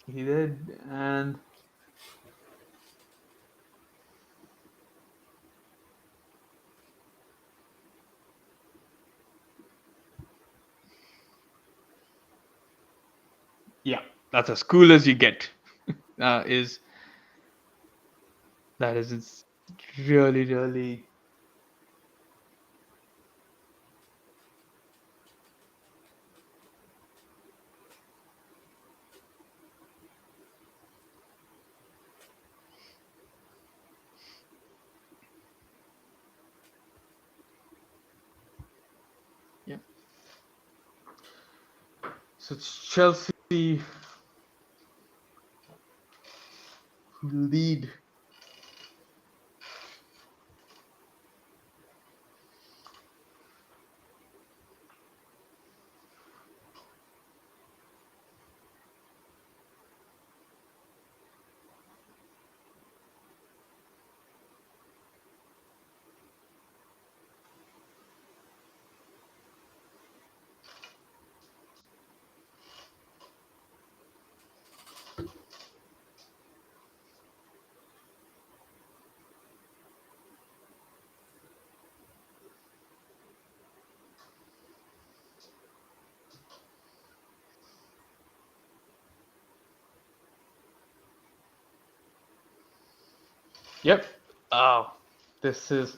he did, and yeah, that's as cool as you get. Is that is it's really, really. Yeah. So it's Chelsea who lead. Yep. Oh, this is,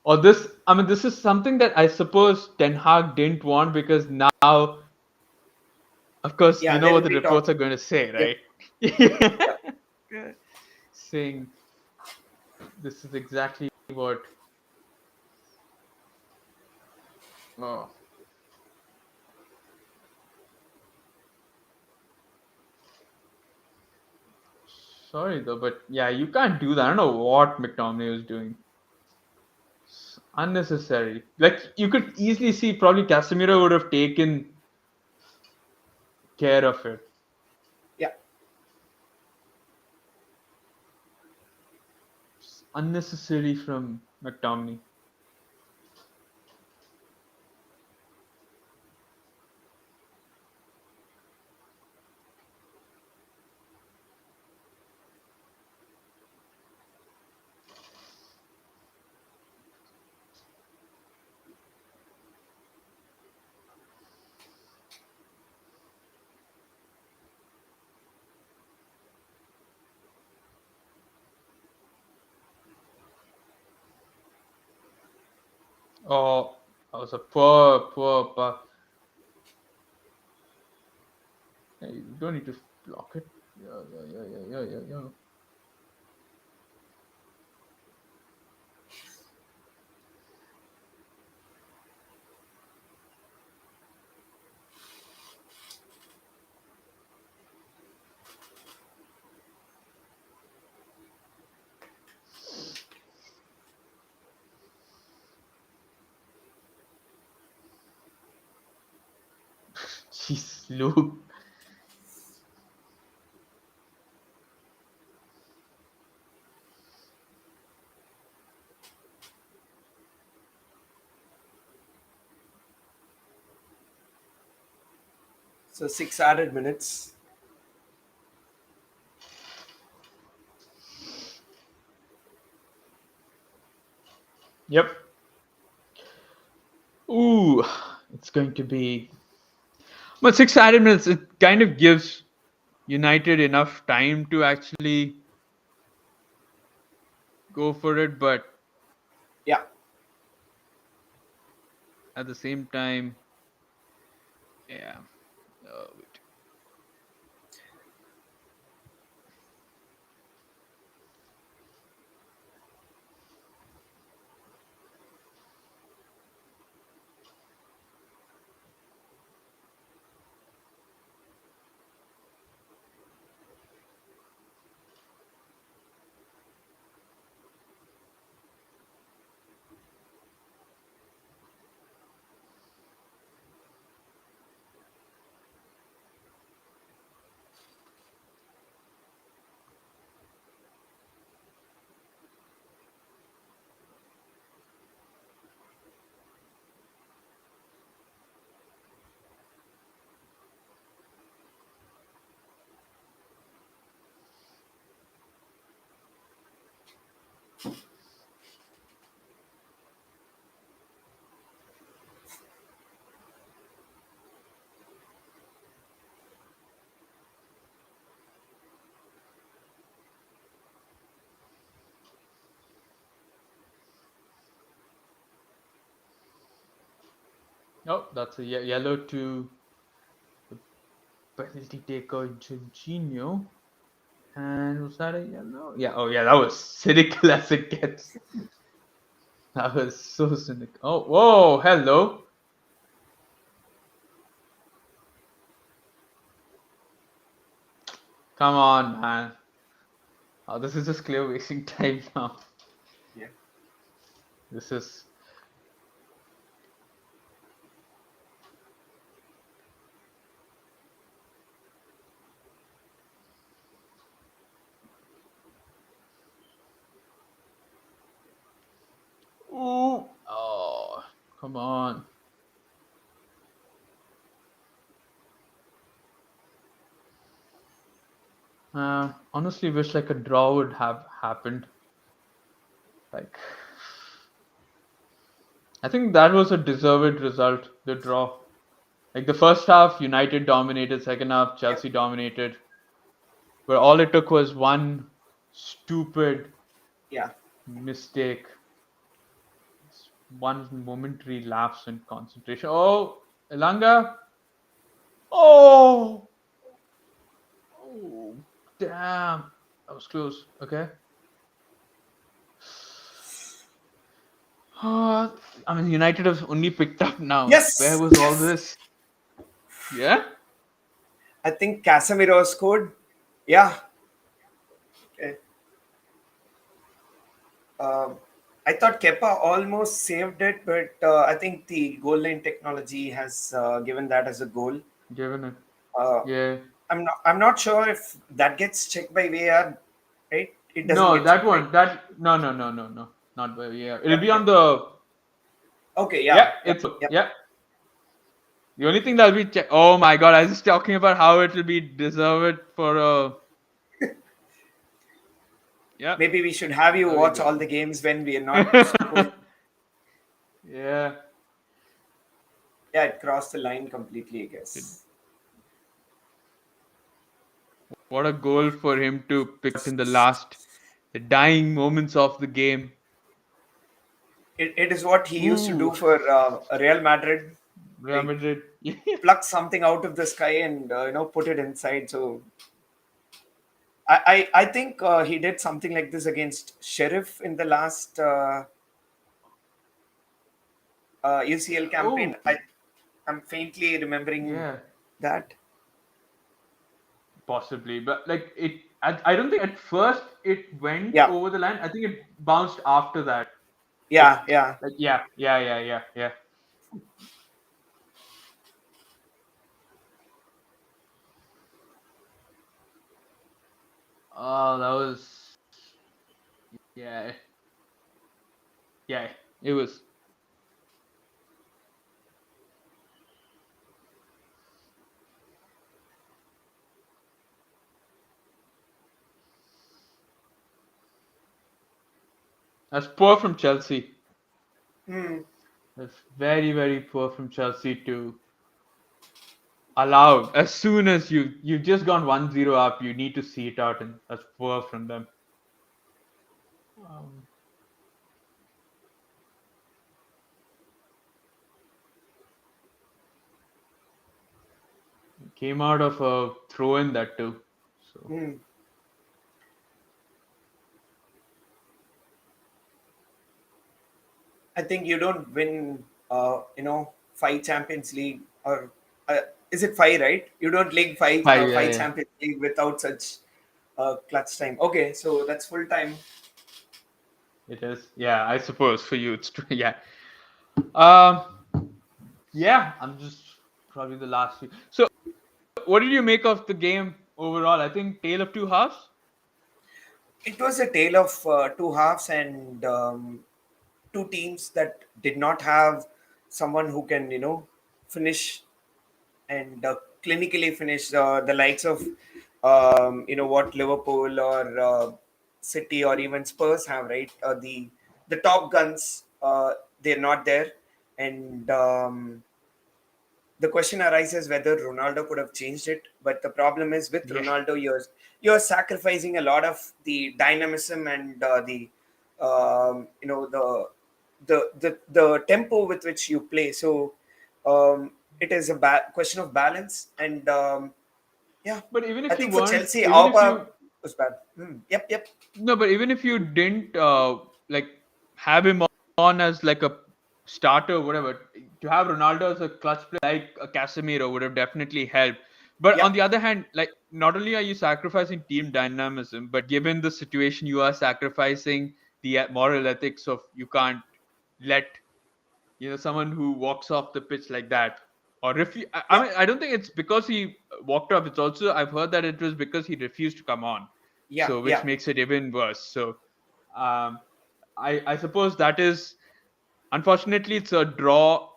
or this. I mean, this is something that I suppose Ten Hag didn't want because now, of course, you Yeah, know they'll what the be reports talking. are going to say, Yep. right? Yeah. Saying this is exactly what. Oh, sorry though, but yeah, you can't do that. I don't know what McTominay was doing. It's unnecessary. Like you could easily see, probably Casemiro would have taken care of it. unnecessary from McTominay. Oh, that was a poor pass. Hey, you don't need to block it. Yeah. Jeez, Luke. So 6 added minutes. Yep. Ooh, it's going to be. But 6 added minutes, it kind of gives United enough time to actually go for it, but Yeah. at the same time, yeah. Wait. Oh, that's a yellow to the penalty taker, Jorginho. And was that a yellow? Yeah, oh yeah, that was cynical as it gets. That was so cynical. Oh, whoa, hello. Come on, man. Oh, this is just clear wasting time now. Yeah. This is. Ooh. Oh, come on. Honestly, wish like a draw would have happened. Like, I think that was a deserved result, the draw. Like the first half, United dominated. Second half, Yeah. Chelsea dominated. But all it took was one stupid Yeah. mistake, one momentary lapse in concentration. Oh, Elanga. Oh, oh, damn. That was close. Okay. I mean, United have only picked up now. Where Yes. was all Yes. this? Yeah. I think Casemiro scored. Yeah. Okay. Um, I thought Kepa almost saved it, but I think the goal line technology has given that as a goal. Given it. Uh, Yeah. I'm not sure if that gets checked by VAR, right? It doesn't No, get that checked, right? one. That no. Not yeah. It'll Yep, be on yep. the Okay, yeah. yeah, yep, It's yep. yeah. The only thing that'll be oh my god! I was just talking about how it will be deserved for yeah. Maybe we should have you There we watch go. all the games when we are not supposed. Yeah. Yeah, it crossed the line completely, I It- guess. What a goal for him to pick up in the dying moments of the game. It is what he used to Ooh, do for Real Madrid, Real like Madrid. pluck something out of the sky and put it inside. So I think he did something like this against Sheriff in the last UCL campaign. Oh, I'm faintly remembering yeah, that. possibly. But like it, I don't think at first it went Yeah, over the line. I think it bounced after that. It yeah, yeah. like yeah. Oh, that was yeah, yeah. It was. That's poor from Chelsea. Hmm. That's very poor from Chelsea to allow as soon as you've just gone 1-0 up, you need to see it out, and that's poor from them. Um, Came out of a throw in that too. So Hmm. I think you don't win, five Champions League or uh, is it five, right? You don't league five yeah. Champions League without such clutch time. Okay, so that's full time. It is. Yeah, I suppose for you it's true. Yeah. Um. Yeah, I'm just probably the last few. So, what did you make of the game overall? I think tale of two halves. It was a tale of two halves and two teams that did not have someone who can, finish and clinically finish the likes of, what Liverpool or City or even Spurs have, right? The top guns, they're not there, and the question arises whether Ronaldo could have changed it. But the problem is with Yeah. Ronaldo, you're sacrificing a lot of the dynamism and the the tempo with which you play. So it is a question of balance. And yeah, But even I if you think for weren't, Chelsea, even our if power you was bad. Yep, yep. no, but even if you didn't like have him on as like a starter, whatever, to have Ronaldo as a clutch player like a Casemiro would have definitely helped. But on Yep. the other hand, like not only are you sacrificing team dynamism, but given the situation, you are sacrificing the moral ethics of you can't let someone who walks off the pitch like that or I Yep. mean I don't think it's because he walked off. It's also I've heard that it was because he refused to come on, Yeah. so which Yeah. makes it even worse. So um I suppose that is unfortunately it's a draw.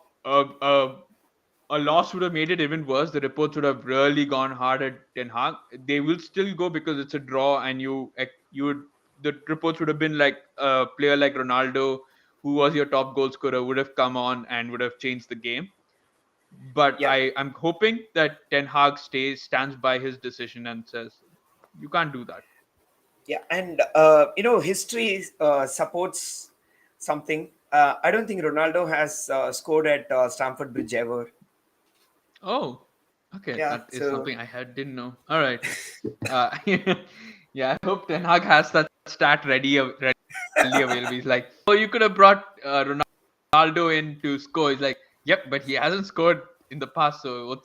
A loss would have made it even worse. The reports would have really gone hard at Ten Hag. They will still go because it's a draw, and you would the reports would have been like a player like Ronaldo, who was your top goal scorer, would have come on and would have changed the game. But Yeah. I'm hoping that Ten Hag stands by his decision and says you can't do that. Yeah, and history supports something. I don't think Ronaldo has scored at Stamford Bridge ever. Oh, okay, Yeah, that is so something I didn't know. All right, yeah, I hope Ten Hag has that stat readily available. He's like, oh, you could have brought Ronaldo in to score. He's like, yep, but he hasn't scored in the past, so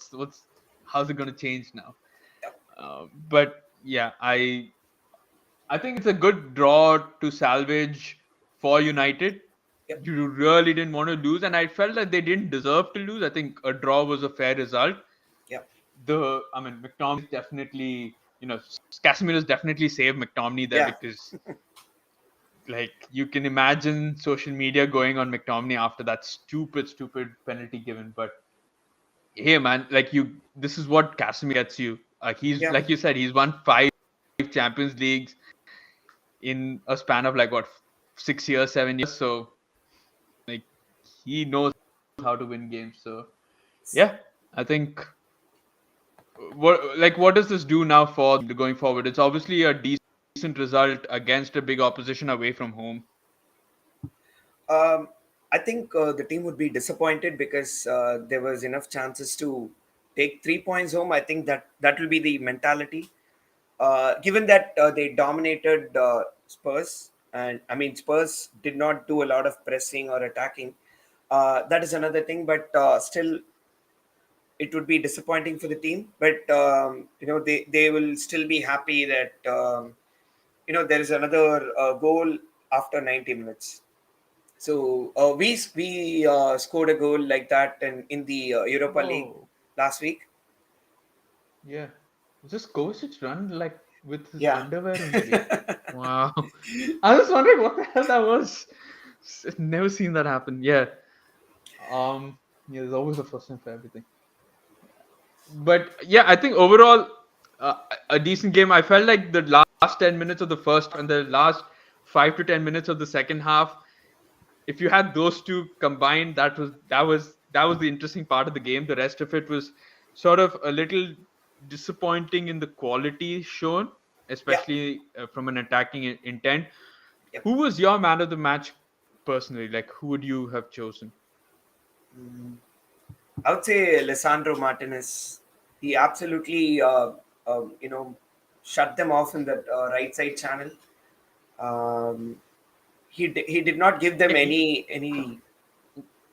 how's it going to change now? But yeah, I think it's a good draw to salvage for United. yep, You really didn't want to lose, and I felt like they didn't deserve to lose. I think a draw was a fair result. yep, I mean, McTominay is definitely Casemiro's definitely saved McTominay there Yeah. because like you can imagine social media going on McTominay after that stupid penalty given. But hey, man, like this is what Casemiro gets you. He's Yeah. like you said, he's won 5 Champions Leagues in a span of like what 6 years, 7 years. So like he knows how to win games. So yeah, I think what does this do now for going forward? It's obviously a decent result against a big opposition away from home. Um, I think the team would be disappointed because there was enough chances to take 3 points home. I think that will be the mentality. Given that they dominated Spurs, and I mean Spurs did not do a lot of pressing or attacking. That is another thing, but still, it would be disappointing for the team. But they will still be happy that there is another goal after 90 minutes. So we scored a goal like that in the Europa League Oh, last week. yeah. Just Kovacic run like with his Yeah. underwear on ready. Wow. I was wondering what the hell that was. Never seen that happen. Yeah. Yeah, there's always a first time for everything. But yeah, I think overall a decent game. I felt like the last 10 minutes of the first and the last 5 to 10 minutes of the second half, if you had those two combined, that was the interesting part of the game. The rest of it was sort of a little disappointing in the quality shown, Yeah. especially from an attacking intent. Yep. Who was your man of the match personally? Like, who would you have chosen? I would say Lisandro Martinez. He absolutely, shut them off in that right side channel. Um, he did not give them Yeah, any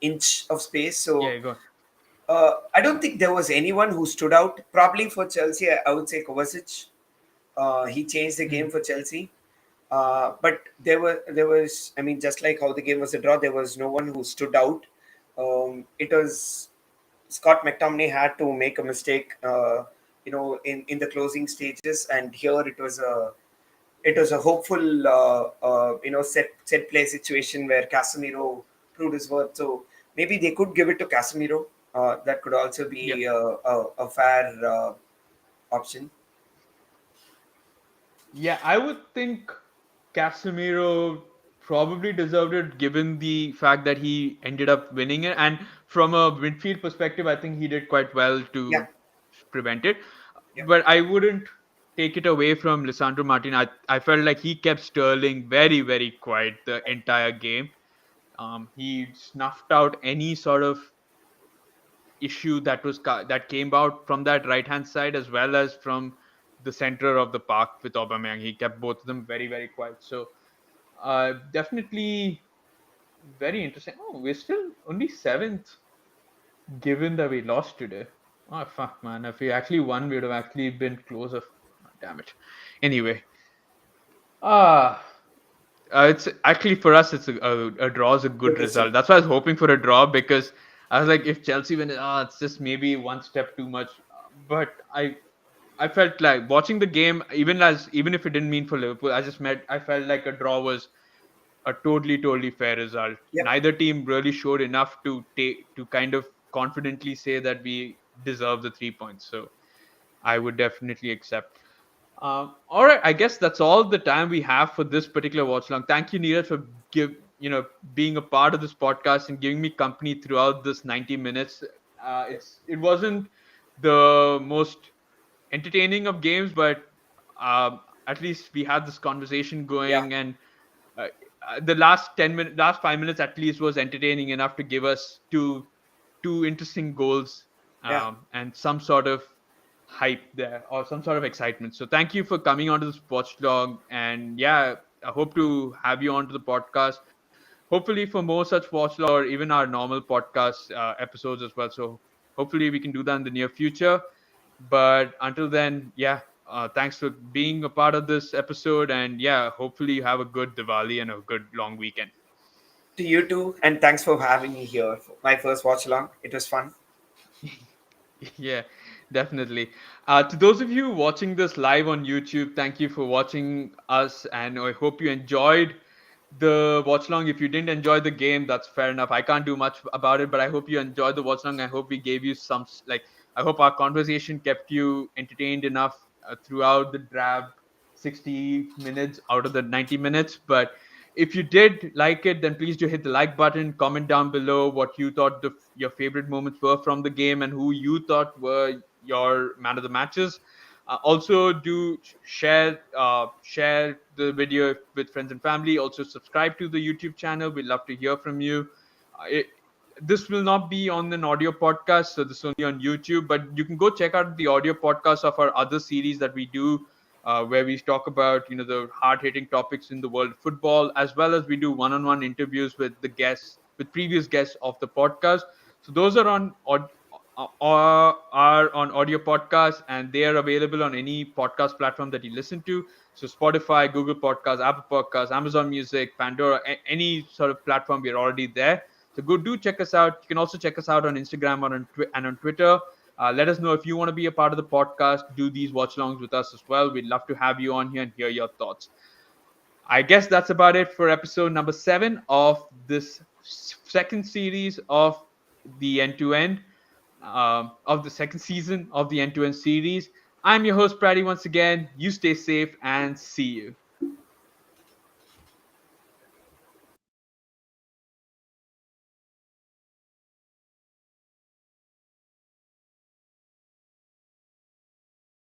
inch of space. So yeah, go on. I don't think there was anyone who stood out. Probably for Chelsea, I would say Kovacic. He changed the game Mhm. for Chelsea. But there was, I mean, just like how the game was a draw, there was no one who stood out. It was Scott McTominay had to make a mistake, in the closing stages, and here it was a hopeful, set play situation where Casemiro proved his worth. So maybe they could give it to Casemiro. That could also Yeah. be a fair option. Yeah, I would think Casemiro probably deserved it given the fact that he ended up winning it. And from a midfield perspective, I think he did quite well Yeah, to prevent it. yeah, But I wouldn't take it away from Lisandro Martin. I felt like he kept Sterling very, very quiet the entire game. He snuffed out any sort of issue that came out from that right hand side as well as from the center of the park with Aubameyang. He kept both of them very, very quiet. So definitely very interesting. Oh, we're still only seventh, given that we lost today. Oh fuck, man! If we actually won, we would have actually been closer. Oh, damn it. Anyway, ah, it's actually for us. It's a draw is a good good result. result. That's why I was hoping for a draw because I was like, if Chelsea win, it's just maybe one step too much. But I felt like watching the game, even if it didn't mean for Liverpool, I felt like a draw was a totally fair result. Yep. Neither team really showed enough to kind of confidently say that we deserve the 3 points. So I would definitely accept. All right, I guess that's all the time we have for this particular watch long. Thank you, Neeraj, for being a part of this podcast and giving me company throughout this 90 minutes. It wasn't the most entertaining of games, but at least we had this conversation Yeah. going, and uh, the last 5 minutes at least was entertaining enough to give us two interesting goals Yeah. and some sort of hype there or some sort of excitement. So thank you for coming onto this watch log, and yeah, I hope to have you onto the podcast. Hopefully for more such watch log or even our normal podcast episodes as well. So hopefully we can do that in the near future. But until then, yeah, thanks for being a part of this episode. And yeah, hopefully you have a good Diwali and a good long weekend. To you too, and thanks for having me here for my first watch along. It was fun. Yeah. Definitely. To those of you watching this live on YouTube, thank you for watching us, and I hope you enjoyed the watch along. If you didn't enjoy the game, that's fair enough. I can't do much about it, but I hope you enjoyed the watch along. I hope we gave you some like. I hope our conversation kept you entertained enough throughout the drab 60 minutes out of the 90 minutes. But if you did like it, then please do hit the like button. Comment down below what you thought your favorite moments were from the game and who you thought were your man of the matches. Also, do share the video with friends and family. Also, subscribe to the YouTube channel. We'd love to hear from you. It, this will not be on an audio podcast, so this is only on YouTube. But you can go check out the audio podcast of our other series that we do, where we talk about the hard hitting topics in the world of football, as well as we do one-on-one interviews with the guests, with previous guests of the podcast. So those are on audio podcasts, and they are available on any podcast platform that you listen to. So Spotify, Google Podcasts, Apple Podcasts, Amazon Music, Pandora, any sort of platform, we're already there. So go do check us out. You can also check us out on Instagram or and on Twitter. Let us know if you want to be a part of the podcast. Do these watch alongs with us as well. We'd love to have you on here and hear your thoughts. I guess that's about it for episode number 7 of this second series of the end to end of the second season of the end to end series. I'm your host, Praddy, once again. You stay safe and see you.